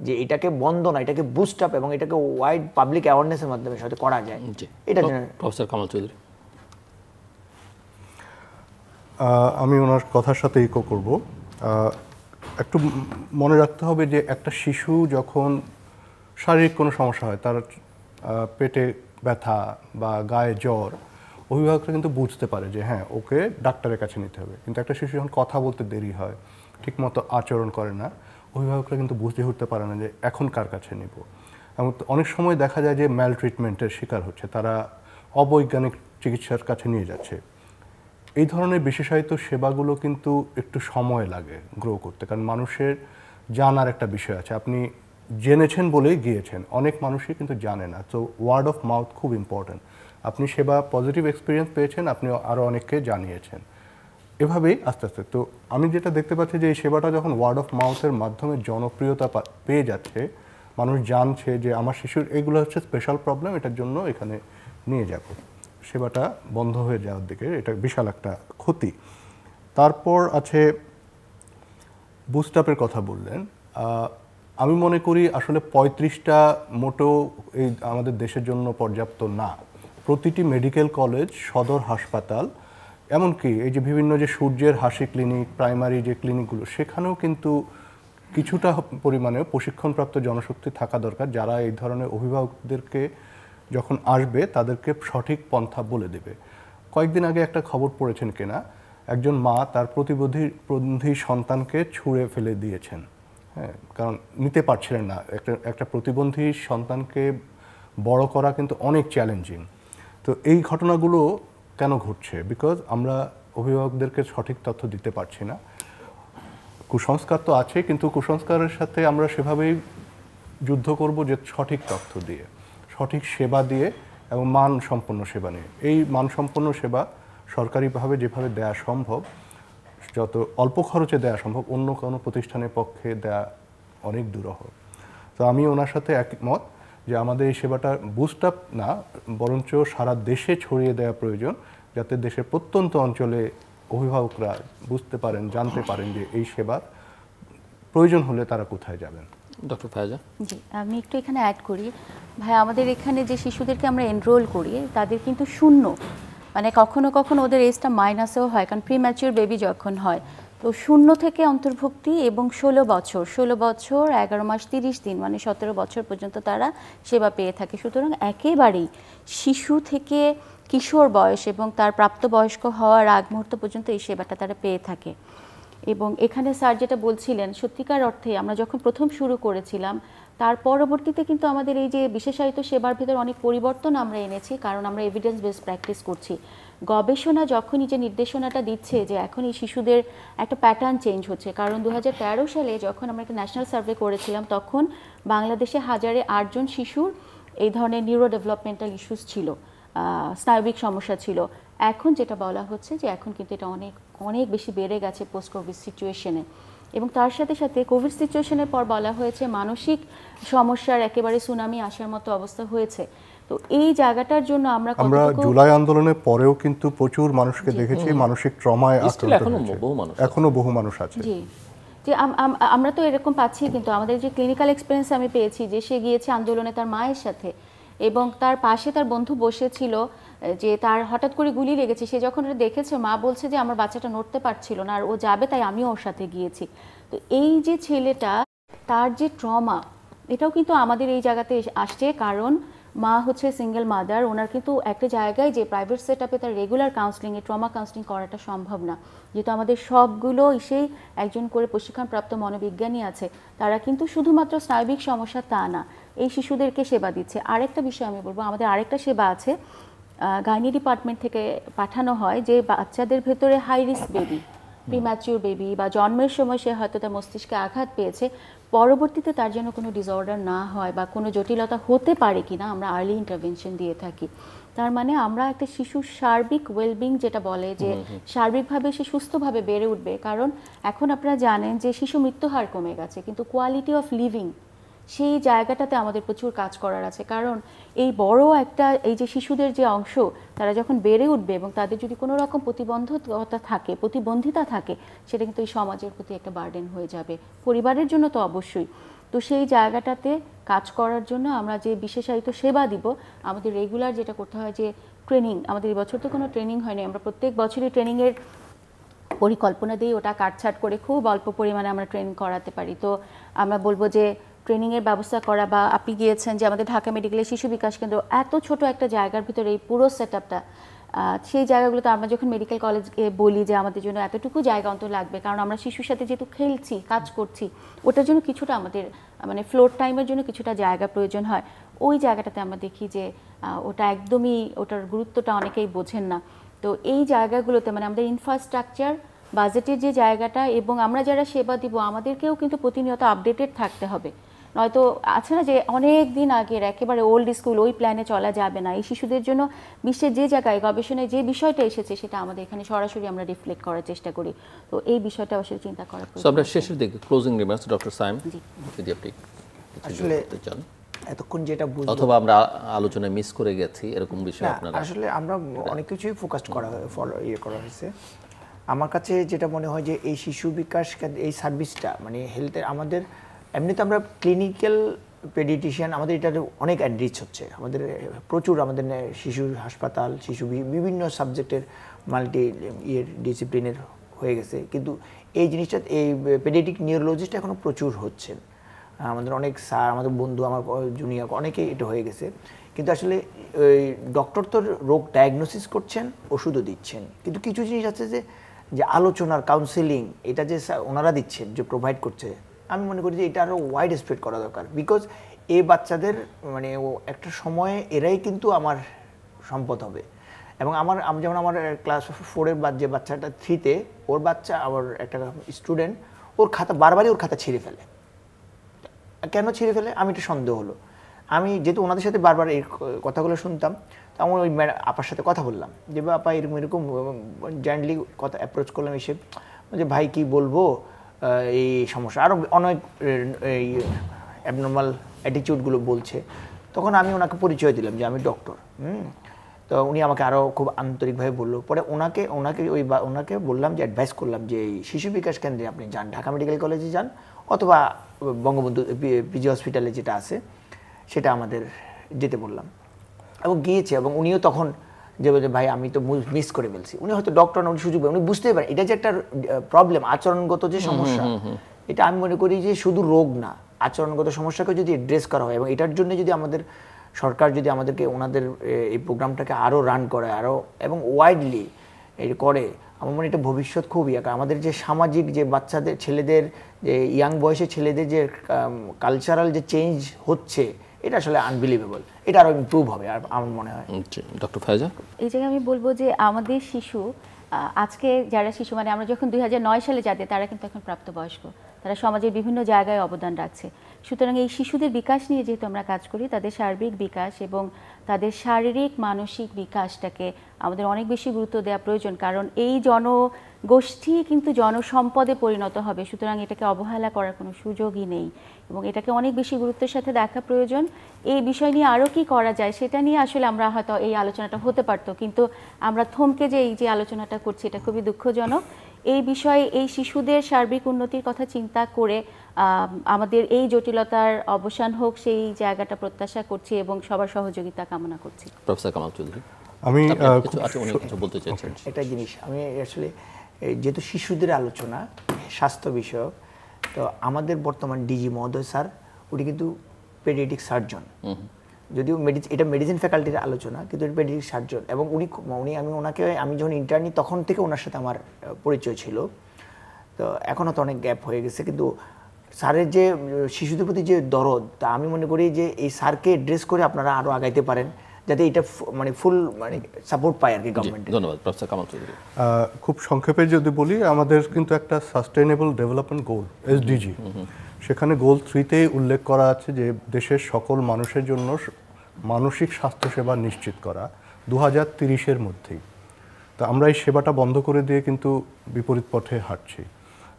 D: যে এটাকে বন্ধ না, এটাকে বুস্ট আপ এবং এটাকে ওয়াইড পাবলিক অ্যাওয়ারনেসের মাধ্যমে সাথে করা যায়। এটা
A: প্রফেসর কামাল চৌধুরী।
B: আমি ওনার কথার সাথে ইকো করব। একটু মনে রাখতে হবে যে একটা শিশু যখন শারীরিক কোনো সমস্যা হয়, তার পেটে ব্যথা বা গায়ে জ্বর, অভিভাবকরা কিন্তু বুঝতে পারে যে হ্যাঁ ওকে ডাক্তারের কাছে নিতে হবে। কিন্তু একটা শিশু যখন কথা বলতে দেরি হয়, ঠিকমতো আচরণ করে না, অভিভাবকরা কিন্তু বুঝে উঠতে পারে না যে এখন কার কাছে নিব। এবং অনেক সময় দেখা যায় যে ম্যাল ট্রিটমেন্টের শিকার হচ্ছে, তারা অবৈজ্ঞানিক চিকিৎসার কাছে নিয়ে যাচ্ছে। এই ধরনের বিশেষায়িত সেবাগুলো কিন্তু একটু সময় লাগে গ্রো করতে, কারণ মানুষের জানার একটা বিষয় আছে। আপনি জেনেছেন বলেই গিয়েছেন, অনেক মানুষই কিন্তু জানে না। তো ওয়ার্ড অফ মাউথ খুব ইম্পর্ট্যান্ট। আপনি সেবা পজিটিভ এক্সপিরিয়েন্স পেয়েছেন, আপনি আরও অনেককে জানিয়েছেন, এভাবেই আস্তে আস্তে। তো আমি যেটা দেখতে পাচ্ছি যে এই সেবাটা যখন ওয়ার্ড অফ মাউথের মাধ্যমে জনপ্রিয়তা পেয়ে যাচ্ছে, মানুষ জানছে যে আমার শিশুর এগুলো হচ্ছে স্পেশাল প্রবলেম, এটার জন্য এখানে নিয়ে যাব, সেবাটা বন্ধ হয়ে যাওয়ার দিকে এটা বিশাল একটা ক্ষতি। তারপর আছে বুস্ট আপের কথা বললেন। আমি মনে করি আসলে 35টা মোটেও এই আমাদের দেশের জন্য পর্যাপ্ত না। প্রতিটি মেডিকেল কলেজ, সদর হাসপাতাল, এমনকি এই যে বিভিন্ন যে সূর্যের হাসি ক্লিনিক, প্রাইমারি যে ক্লিনিকগুলো, সেখানেও কিন্তু কিছুটা পরিমাণে প্রশিক্ষণপ্রাপ্ত জনশক্তি থাকা দরকার, যারা এই ধরনের অভিভাবকদেরকে যখন আসবে তাদেরকে সঠিক পন্থা বলে দেবে। কয়েকদিন আগে একটা খবর পড়েছেন কিনা, একজন মা তার প্রতিবন্ধী সন্তানকে ছুঁড়ে ফেলে দিয়েছেন। হ্যাঁ, কারণ নিতে পারছিলেন না। একটা প্রতিবন্ধী সন্তানকে বড় করা কিন্তু অনেক চ্যালেঞ্জিং। তো এই ঘটনাগুলো কেন ঘটছে? বিকজ আমরা অভিভাবকদেরকে সঠিক তথ্য দিতে পারছি না। কুসংস্কার তো আছে, কিন্তু কুসংস্কারের সাথে আমরা সেভাবেই যুদ্ধ করব যে সঠিক তথ্য দিয়ে, সঠিক সেবা দিয়ে এবং মানসম্পন্ন সেবা নিয়ে। এই মানসম্পন্ন সেবা সরকারিভাবে যেভাবে দেয়া সম্ভব, যত অল্প খরচে দেয়া সম্ভব, অন্য কোনো প্রতিষ্ঠানের পক্ষে দেয়া অনেক দুরূহ। তো আমি ওনার সাথে একমত যে আমাদের এই সেবাটা বুস্ট আপ না, বরঞ্চ সারা দেশে ছড়িয়ে দেওয়া প্রয়োজন, যাতে দেশের প্রত্যন্ত অঞ্চলে অভিভাবকরা বুঝতে পারেন, জানতে পারেন যে এই সেবার প্রয়োজন হলে তারা কোথায় যাবেন।
A: ডক্টর ফায়েজা।
C: জি, আমি একটু এখানে অ্যাড করি। ভাই, আমাদের এখানে যে শিশুদেরকে আমরা এনরোল করি তাদের কিন্তু শূন্য, মানে কখনো কখনো ওদের এজটা মাইনাসেও হয়, কারণ প্রিম্যাচিউর বেবি যখন হয়, তো 0 থেকে অন্তর্ভুক্তি এবং 16 বছর 11 মাস 30 দিন, মানে 17 বছর পর্যন্ত তারা সেবা পেয়ে থাকে। সুতরাং একেবারেই শিশু থেকে কিশোর বয়স এবং তার প্রাপ্তবয়স্ক হওয়ার আগ মুহূর্ত পর্যন্ত এই সেবাটা তারা পেয়ে থাকে। এবং এখানে স্যার যেটা বলছিলেন, সত্যিকার অর্থে আমরা যখন প্রথম শুরু করেছিলাম, তার পরবর্তীতে কিন্তু আমাদের এই যে বিশেষায়িত সেবার ভেতর অনেক পরিবর্তন আমরা এনেছি, কারণ আমরা এভিডেন্স বেস প্র্যাকটিস করছি। গবেষণা যখনই যে নির্দেশনাটা দিচ্ছে যে এখন এই শিশুদের একটা প্যাটার্ন চেঞ্জ হচ্ছে, কারণ 2013 সালে যখন আমরা একটা ন্যাশনাল সার্ভে করেছিলাম, তখন বাংলাদেশে 1008 জন শিশুর এই ধরনের নিউরো ডেভেলপমেন্টাল ইস্যুস ছিল, স্নায়বিক সমস্যা ছিল। এখন যেটা বলা হচ্ছে যে এখন কিন্তু এটা অনেক অনেক বেশি বেড়ে গেছে পোস্ট কোভিড সিচুয়েশনে, এবং তার সাথে সাথে কোভিড সিচুয়েশনের পর বলা হয়েছে মানসিক সমস্যার একেবারে সুনামি আসার মতো অবস্থা হয়েছে। তো এই জায়গাটার জন্য আমরা
B: জুলাই আন্দোলনের পরেও কিন্তু প্রচুর মানুষকে দেখেছি মানসিক ট্রমায় আক্রান্ত হয়েছে, এখনো বহু মানুষ আছে।
C: জি, যে আমরা তো এরকম পাচ্ছি, কিন্তু আমাদের যে ক্লিনিক্যাল এক্সপিরিয়েন্স আমি পেয়েছি যে সে গিয়েছে আন্দোলনে তার মায়ের সাথে, এবং তার পাশে তার বন্ধু বসেছিল, যে তার হঠাৎ করে গুলি লেগেছে। সে যখন এটা দেখেছে, মা বলছে যে আমার বাচ্চাটা নড়তে পারছিল না আর ও যাবে, তাই আমিও ওর সাথে গিয়েছি। তো এই যে ছেলেটা, তার যে ট্রমা, এটাও কিন্তু আমাদের এই জায়গাতে আসছে, কারণ মা হচ্ছে সিঙ্গেল মাদার, ওনার কিন্তু একটা জায়গায় যে প্রাইভেট সেট আপে তার রেগুলার কাউন্সিলিংয়ে ট্রমা কাউন্সিলিং করাটা সম্ভব না, যেহেতু আমাদের সবগুলো সেই একজন করে প্রশিক্ষণপ্রাপ্ত মনোবিজ্ঞানী আছে, তারা কিন্তু শুধুমাত্র স্নায়বিক সমস্যা তা না, এই শিশুদেরকে সেবা দিচ্ছে। আরেকটা বিষয় আমি বলবো, আমাদের আরেকটা সেবা আছে, গাইনি ডিপার্টমেন্ট থেকে পাঠানো হয় যে বাচ্চাদের ভেতরে high risk baby, premature baby বা জন্মের সময় সে হয়তো তার মস্তিষ্কে আঘাত পেয়েছে, পরবর্তীতে তার যেন কোনো ডিসঅর্ডার না হয় বা কোনো জটিলতা হতে পারে কিনা, আমরা আর্লি ইন্টারভেনশন দিয়ে থাকি। তার মানে আমরা একটা শিশুর সার্বিক ওয়েলবিং, যেটা বলে যে সার্বিকভাবে সে সুস্থভাবে বেড়ে উঠবে, কারণ এখন আপনারা জানেন যে শিশু মৃত্যুহার কমে গেছে, কিন্তু কোয়ালিটি অফ লিভিং সেই জায়গাটাতে আমাদের প্রচুর কাজ করার আছে। কারণ এই বড় একটা এই যে শিশুদের যে অংশ, তারা যখন বেড়ে উঠবে এবং তাদের যদি কোনো রকম প্রতিবন্ধিতা থাকে, সেটা কিন্তু এই সমাজের প্রতি একটা বার্ডেন হয়ে যাবে, পরিবারের জন্য তো অবশ্যই। তো সেই জায়গাটাতে কাজ করার জন্য আমরা যে বিশেষায়িত সেবা দিব, আমাদের রেগুলার যেটা করতে হয় যে ট্রেনিং, আমাদের এই বছর তো কোনো ট্রেনিং হয়নি, আমরা প্রত্যেক বছরই ট্রেনিংয়ের পরিকল্পনা দিই, ওটা কাটছাট করে খুব অল্প পরিমাণে আমরা ট্রেনিং করাতে পারি। তো আমরা বলবো যে ট্রেনিংয়ের ব্যবস্থা করা, বা আপনি গিয়েছেন যে আমাদের ঢাকা মেডিকেলের শিশু বিকাশ কেন্দ্র এত ছোট একটা জায়গার ভিতরে এই পুরো সেট আপটা, সেই জায়গাগুলোতে আমরা যখন মেডিকেল কলেজকে বলি যে আমাদের জন্য এতটুকু জায়গা অন্তত লাগবে, কারণ আমরা শিশুর সাথে যেহেতু খেলছি, কাজ করছি, ওটার জন্য কিছুটা আমাদের মানে ফ্লোর টাইমের জন্য কিছুটা জায়গা প্রয়োজন হয়। ওই জায়গাটাতে আমরা দেখি যে ওটা একদমই, ওটার গুরুত্বটা অনেকেই বোঝেন না। তো এই জায়গাগুলোতে মানে আমাদের ইনফ্রাস্ট্রাকচার, বাজেটের যে জায়গাটা, এবং আমরা যারা সেবা দিব আমাদেরকেও কিন্তু প্রতিনিয়ত আপডেটেড থাকতে হবে। নয়তো আছে না যে অনেক দিন আগের একেবারে ওল্ড স্কুল, ওই প্ল্যানে চলা যাবে না। এই শিশুদের জন্য বিশ্বের যে জায়গায় গবেষণায় যে বিষয়টা এসেছে সেটা আমাদের এখানে সরাসরি আমরা রিফ্লেক্ট করার চেষ্টা করি। তো এই বিষয়টা আসলে চিন্তা করার
A: প্রয়োজন। আমরা শেষের দিকে ক্লোজিং রিমার্কস ডক্টর সাইম, যদি আপনি
D: আসলে এতক্ষণ যেটা বুঝলাম,
A: অথবা আমরা আলোচনায় মিস করে গেছি এরকম বিষয় আপনারা,
D: আসলে আমরা অনেক কিছুই ফোকাস করা করা হয়েছে। আমার কাছে যেটা মনে হয় যে এই শিশু বিকাশ এই সার্ভিসটা মানে হেলথের, আমাদের এমনিতে আমরা ক্লিনিক্যাল পেডিয়াট্রিশিয়ান, আমাদের এটা অনেক অ্যাডরিচ হচ্ছে, আমাদের প্রচুর, আমাদের শিশু হাসপাতাল, শিশু বিভিন্ন সাবজেক্টের মাল্টি ডিসিপ্লিনের হয়ে গেছে, কিন্তু এই জিনিসটা এই পেডিয়াট্রিক নিউরোলজিস্ট এখনও প্রচুর হচ্ছেন। আমাদের অনেক স্যার, আমাদের বন্ধু, আমার জুনিয়র অনেকেই এটা হয়ে গেছে, কিন্তু আসলে ওই ডক্টর তো রোগ ডায়াগনোসিস করছেন, ওষুধও দিচ্ছেন, কিন্তু কিছু জিনিস আছে যে আলোচনার কাউন্সেলিং, এটা যে ওনারা দিচ্ছেন, যে প্রোভাইড করছে, আমি মনে করি যে এটা আরও ওয়াইড স্প্রেড করা দরকার। বিকজ এই বাচ্চাদের মানে ও একটা সময়ে এরাই কিন্তু আমার সম্পদ হবে। এবং যেমন আমার ক্লাস 4-এর যে বাচ্চাটা 3-তে, ওর বাচ্চা, আমার একটা স্টুডেন্ট, ওর খাতা বারবারই ওর খাতা ছিঁড়ে ফেলে। কেন ছিঁড়ে ফেলে আমি একটু সন্দেহ হলো। আমি যেহেতু ওনাদের সাথে বারবার এই কথাগুলো শুনতাম, তো আমি ওই আপার সাথে কথা বললাম যে আপা এরকম এরকম জেন্টলি কথা অ্যাপ্রোচ করলাম, এসে যে ভাই কি বলবো এই সমস্যা, আরও অনেক এই অ্যাবনর্মাল অ্যাটিটিউডগুলো বলছে। তখন আমি ওনাকে পরিচয় দিলাম যে আমি ডক্টর। তো উনি আমাকে আরও খুব আন্তরিকভাবে বললো। পরে ওনাকে বললাম যে অ্যাডভাইস করলাম যে এই শিশু বিকাশ কেন্দ্রে আপনি যান, ঢাকা মেডিকেল কলেজে যান, অথবা বঙ্গবন্ধু পিজি হসপিটালে যেটা আছে সেটা আমাদের যেতে বললাম, এবং গিয়েছে। এবং উনিও তখন যে ভাই আমি তো মিস করে ফেলছি, উনি হয়তো ডক্টর না, উনি সুযোগ পাবেন, উনি বুঝতেই পারেন এটা যে একটা প্রবলেম, আচরণগত যে সমস্যা, এটা আমি মনে করি যে শুধু রোগ না, আচরণগত সমস্যাকে যদি অ্যাড্রেস করা হয়, এবং এটার জন্য যদি আমাদের সরকার যদি আমাদেরকে ওনাদের এই প্রোগ্রামটাকে আরও রান করে, আরও এবং ওয়াইডলি করে, আমার মনে এটা ভবিষ্যৎ খুব আমাদের যে সামাজিক যে বাচ্চাদের, ছেলেদের, যে ইয়াং বয়সে ছেলেদের যে কালচারাল যে চেঞ্জ হচ্ছে, এটা আসলে আনবিলিভেবল, এটা আরও ইমপ্রুভ হবে আর আমার মনে হয়।
A: ডক্টর ফায়জা,
C: এই জায়গায় আমি বলবো যে আমাদের শিশু আজকে যারা শিশু, মানে আমরা যখন 2009 সালে যাদের, তারা কিন্তু এখন প্রাপ্তবয়স্ক, তারা সমাজের বিভিন্ন জায়গায় অবদান রাখছে। সুতরাং এই শিশুদের বিকাশ নিয়ে যেহেতু আমরা কাজ করি, তাদের সার্বিক বিকাশ এবং তাদের শারীরিক মানসিক বিকাশটাকে আমাদের অনেক বেশি গুরুত্ব দেওয়া প্রয়োজন, কারণ এই জনগোষ্ঠী কিন্তু জনসম্পদে পরিণত হবে। সুতরাং এটাকে অবহেলা করার কোনো সুযোগই নেই এবং এটাকে অনেক বেশি গুরুত্বের সাথে দেখা প্রয়োজন। এই বিষয় নিয়ে আরও কী করা যায় সেটা নিয়ে আসলে আমরা হয়তো এই আলোচনাটা হতে পারতো, কিন্তু আমরা থমকে যে এই যে আলোচনাটা করছি এটা খুবই দুঃখজনক। এই বিষয়ে এই শিশুদের সার্বিক উন্নতির কথা চিন্তা করে আমাদের এই জটিলতার অবসান হোক, সেই জায়গাটা প্রত্যাশা করছি এবং সবার সহযোগিতা কামনা করছি।
A: প্রফেসর কামাল চৌধুরী,
B: আমি
A: কিছু বলতে চাইছেন?
D: একটা জিনিস আমি আসলে, যেহেতু শিশুদের আলোচনা স্বাস্থ্য বিষয়ক, তো আমাদের বর্তমান ডিজি মহোদয় স্যার, উনি কিন্তু পেডিয়াট্রিক সার্জন, যদিও এটা মেডিসিন ফ্যাকাল্টির আলোচনা, কিন্তু পেডিয়াট্রিক সার্জন। এবং আমি যখন ইন্টার্নি তখন থেকে ওনার সাথে আমার পরিচয় ছিল। তো এখনও তো অনেক গ্যাপ হয়ে গেছে, কিন্তু স্যারের যে শিশুদের প্রতি যে দরদ, তা আমি মনে করি যে এই স্যারকে অ্যাড্রেস করে আপনারা আরও আগাইতে পারেন, যাতে এটা মানে ফুল মানে সাপোর্ট পায় আর কি গভর্নমেন্ট।
A: ধন্যবাদ প্রফেসর কামাল চৌধুরী।
B: খুব সংক্ষেপে যদি বলি, আমাদের কিন্তু একটা সাস্টেইনেবল ডেভেলপমেন্ট গোল এসডিজি, সেখানে গোল 3-তে উল্লেখ করা আছে যে দেশের সকল মানুষের জন্য মানসিক স্বাস্থ্যসেবা নিশ্চিত করা 2030-এর মধ্যেই। তো আমরা এই সেবাটা বন্ধ করে দিয়ে কিন্তু বিপরীত পথে হাঁটছি।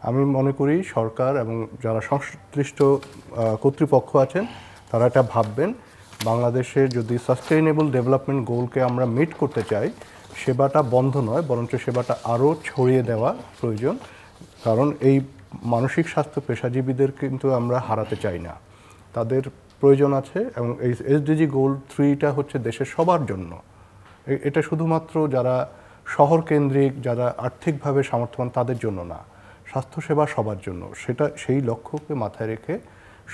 B: আমি মনে করি সরকার এবং যারা সংশ্লিষ্ট কর্তৃপক্ষ আছেন তারা এটা ভাববেন, বাংলাদেশের যদি সাস্টেইনেবল ডেভেলপমেন্ট গোলকে আমরা মিট করতে চাই, সেবাটা বন্ধ নয়, বরঞ্চ সেবাটা আরও ছড়িয়ে দেওয়া প্রয়োজন। কারণ এই মানসিক স্বাস্থ্য পেশাজীবীদের কিন্তু আমরা হারাতে চাই না, তাদের প্রয়োজন আছে। এবং এই এসডিজি গোল 3টা হচ্ছে দেশের সবার জন্য। এটা শুধুমাত্র যারা শহর কেন্দ্রিক, যারা আর্থিকভাবে সামর্থ্যবান তাদের জন্য না, স্বাস্থ্যসেবা সবার জন্য। সেই লক্ষ্যকে মাথায় রেখে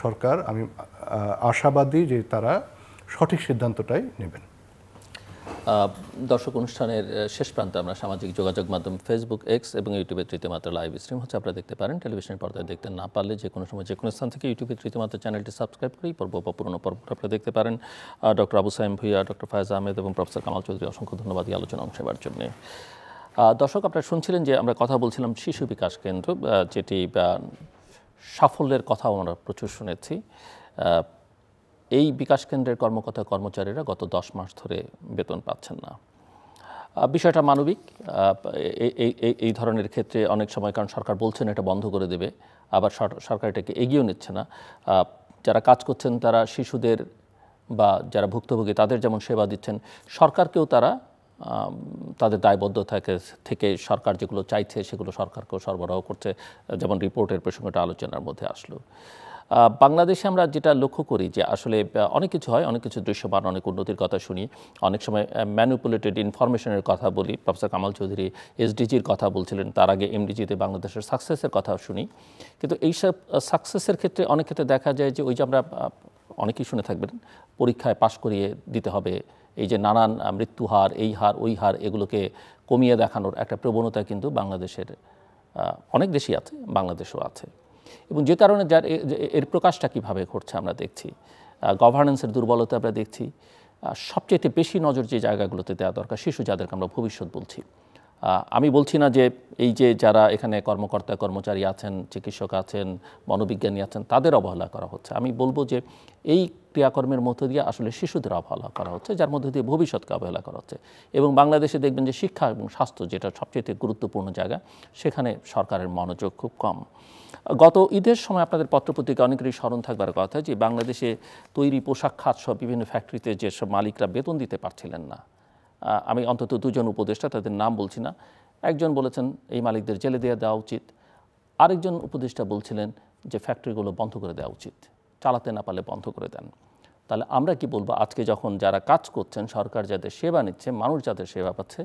B: সরকার, আমি আশাবাদী যে তারা সঠিক সিদ্ধান্তটাই নেবেন।
A: দর্শক, অনুষ্ঠানের শেষ প্রান্তে আমরা সামাজিক যোগাযোগ মাধ্যম ফেসবুক, এক্স এবং ইউটিউবে তৃতীয় মাত্রা লাইভ স্ট্রিম হচ্ছে, আপনারা দেখতে পারেন। টেলিভিশনের পর্দায় দেখতে না পারলে যে কোনো সময় যে কোনো স্থান থেকে ইউটিউবে তৃতীয় মাত্রা চ্যানেলটি সাবস্ক্রাইব করেই পর্ব বা পুরনো পর্ব আপনারা দেখতে পারেন। ডক্টর আবু সাইম ভুইয়া, ডক্টর ফায়েজ আহমেদ এবং প্রফেসর কামাল চৌধুরী, অসংখ্য ধন্যবাদ এই আলোচনা অংশ নেওয়ার জন্য। দর্শক, আপনারা শুনছিলেন যে আমরা কথা বলছিলাম শিশু বিকাশ কেন্দ্র, যেটি সাফল্যের কথাও আমরা প্রচুর শুনেছি। এই বিকাশ কেন্দ্রের কর্মকর্তা কর্মচারীরা গত 10 মাস ধরে বেতন পাচ্ছেন না। বিষয়টা মানবিক। এই ধরনের ক্ষেত্রে অনেক সময়, কারণ সরকার বলছেন এটা বন্ধ করে দেবে, আবার সরকার এটাকে এগিয়েও নিচ্ছে না। যারা কাজ করছেন তারা শিশুদের বা যারা ভুক্তভোগী তাদের যেমন সেবা দিচ্ছেন, সরকারকেও তারা তাদের দায়বদ্ধতা থেকে সরকার যেগুলো চাইছে সেগুলো সরকারকেও সরবরাহ করছে, যেমন রিপোর্টের প্রসঙ্গটা আলোচনার মধ্যে আসলো। বাংলাদেশে আমরা যেটা লক্ষ্য করি যে আসলে অনেক কিছু হয়, অনেক কিছু দৃশ্যমান, অনেক উন্নতির কথা শুনি, অনেক সময় ম্যানিপুলেটেড ইনফরমেশনের কথা বলি। প্রফেসর কামাল চৌধুরী এসডিজির কথা বলছিলেন, তার আগে এমডিজিতে বাংলাদেশের সাকসেসের কথা শুনি। কিন্তু এইসব সাকসেসের ক্ষেত্রে অনেক ক্ষেত্রে দেখা যায় যে ওই যে আমরা অনেকেই শুনে থাকবেন, পরীক্ষায় পাশ করিয়ে দিতে হবে, এই যে নানান মৃত্যু হার, এই হার ওই হার, এগুলোকে কমিয়ে দেখানোর একটা প্রবণতা কিন্তু বাংলাদেশের অনেক দেশই আছে, বাংলাদেশও আছে। এবং যে কারণে এর প্রকাশটা কীভাবে ঘটছে আমরা দেখছি, গভর্নেন্সের দুর্বলতা আমরা দেখছি। সবচেয়ে বেশি নজর যে জায়গাগুলোতে দেওয়া দরকার, শিশু যাদেরকে আমরা ভবিষ্যৎ বলছি। আমি বলছি না যে এই যে যারা এখানে কর্মকর্তা কর্মচারী আছেন, চিকিৎসক আছেন, মনোবিজ্ঞানী আছেন, তাদের অবহেলা করা হচ্ছে। আমি বলবো যে এই ক্রিয়াকর্মের মধ্য দিয়ে আসলে শিশুদের অবহেলা করা হচ্ছে, যার মধ্য দিয়ে ভবিষ্যৎকে অবহেলা করা হচ্ছে। এবং বাংলাদেশে দেখবেন যে শিক্ষা এবং স্বাস্থ্য, যেটা সবচেয়ে গুরুত্বপূর্ণ জায়গা, সেখানে সরকারের মনোযোগ খুব কম। গত ঈদের সময় আপনাদের পত্রপত্রিকা অনেকেরই স্মরণ থাকবার কথা যে বাংলাদেশে তৈরি পোশাক খাত সব বিভিন্ন ফ্যাক্টরিতে যেসব মালিকরা বেতন দিতে পারছিলেন না, আমি অন্তত 2 জন উপদেষ্টা, তাদের নাম বলছি না, একজন বলেছেন এই মালিকদের জেলে দেওয়া উচিত, আরেকজন উপদেষ্টা বলছিলেন যে ফ্যাক্টরিগুলো বন্ধ করে দেওয়া উচিত, চালাতে না পারলে বন্ধ করে দেন। তাহলে আমরা কি বলবো, আজকে যখন যারা কাজ করছেন, সরকার যাদের সেবা নিচ্ছে, মানুষ যাদের সেবা পাচ্ছে,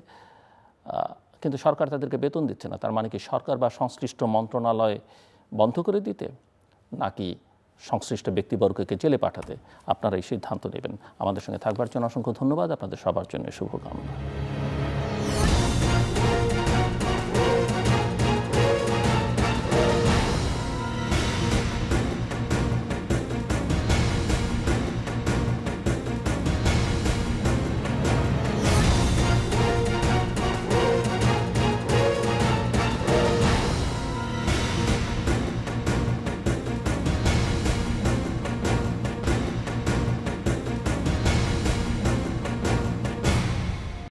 A: কিন্তু সরকার তাদেরকে বেতন দিচ্ছে না, তার মানে কি সরকার বা সংশ্লিষ্ট মন্ত্রণালয় বন্ধ করে দিতে, নাকি সংশ্লিষ্ট ব্যক্তিবর্গকে জেলে পাঠাতে? আপনারা এই সিদ্ধান্ত নেবেন। আমাদের সঙ্গে থাকবার জন্য অসংখ্য ধন্যবাদ। আপনাদের সবার জন্য শুভকামনা।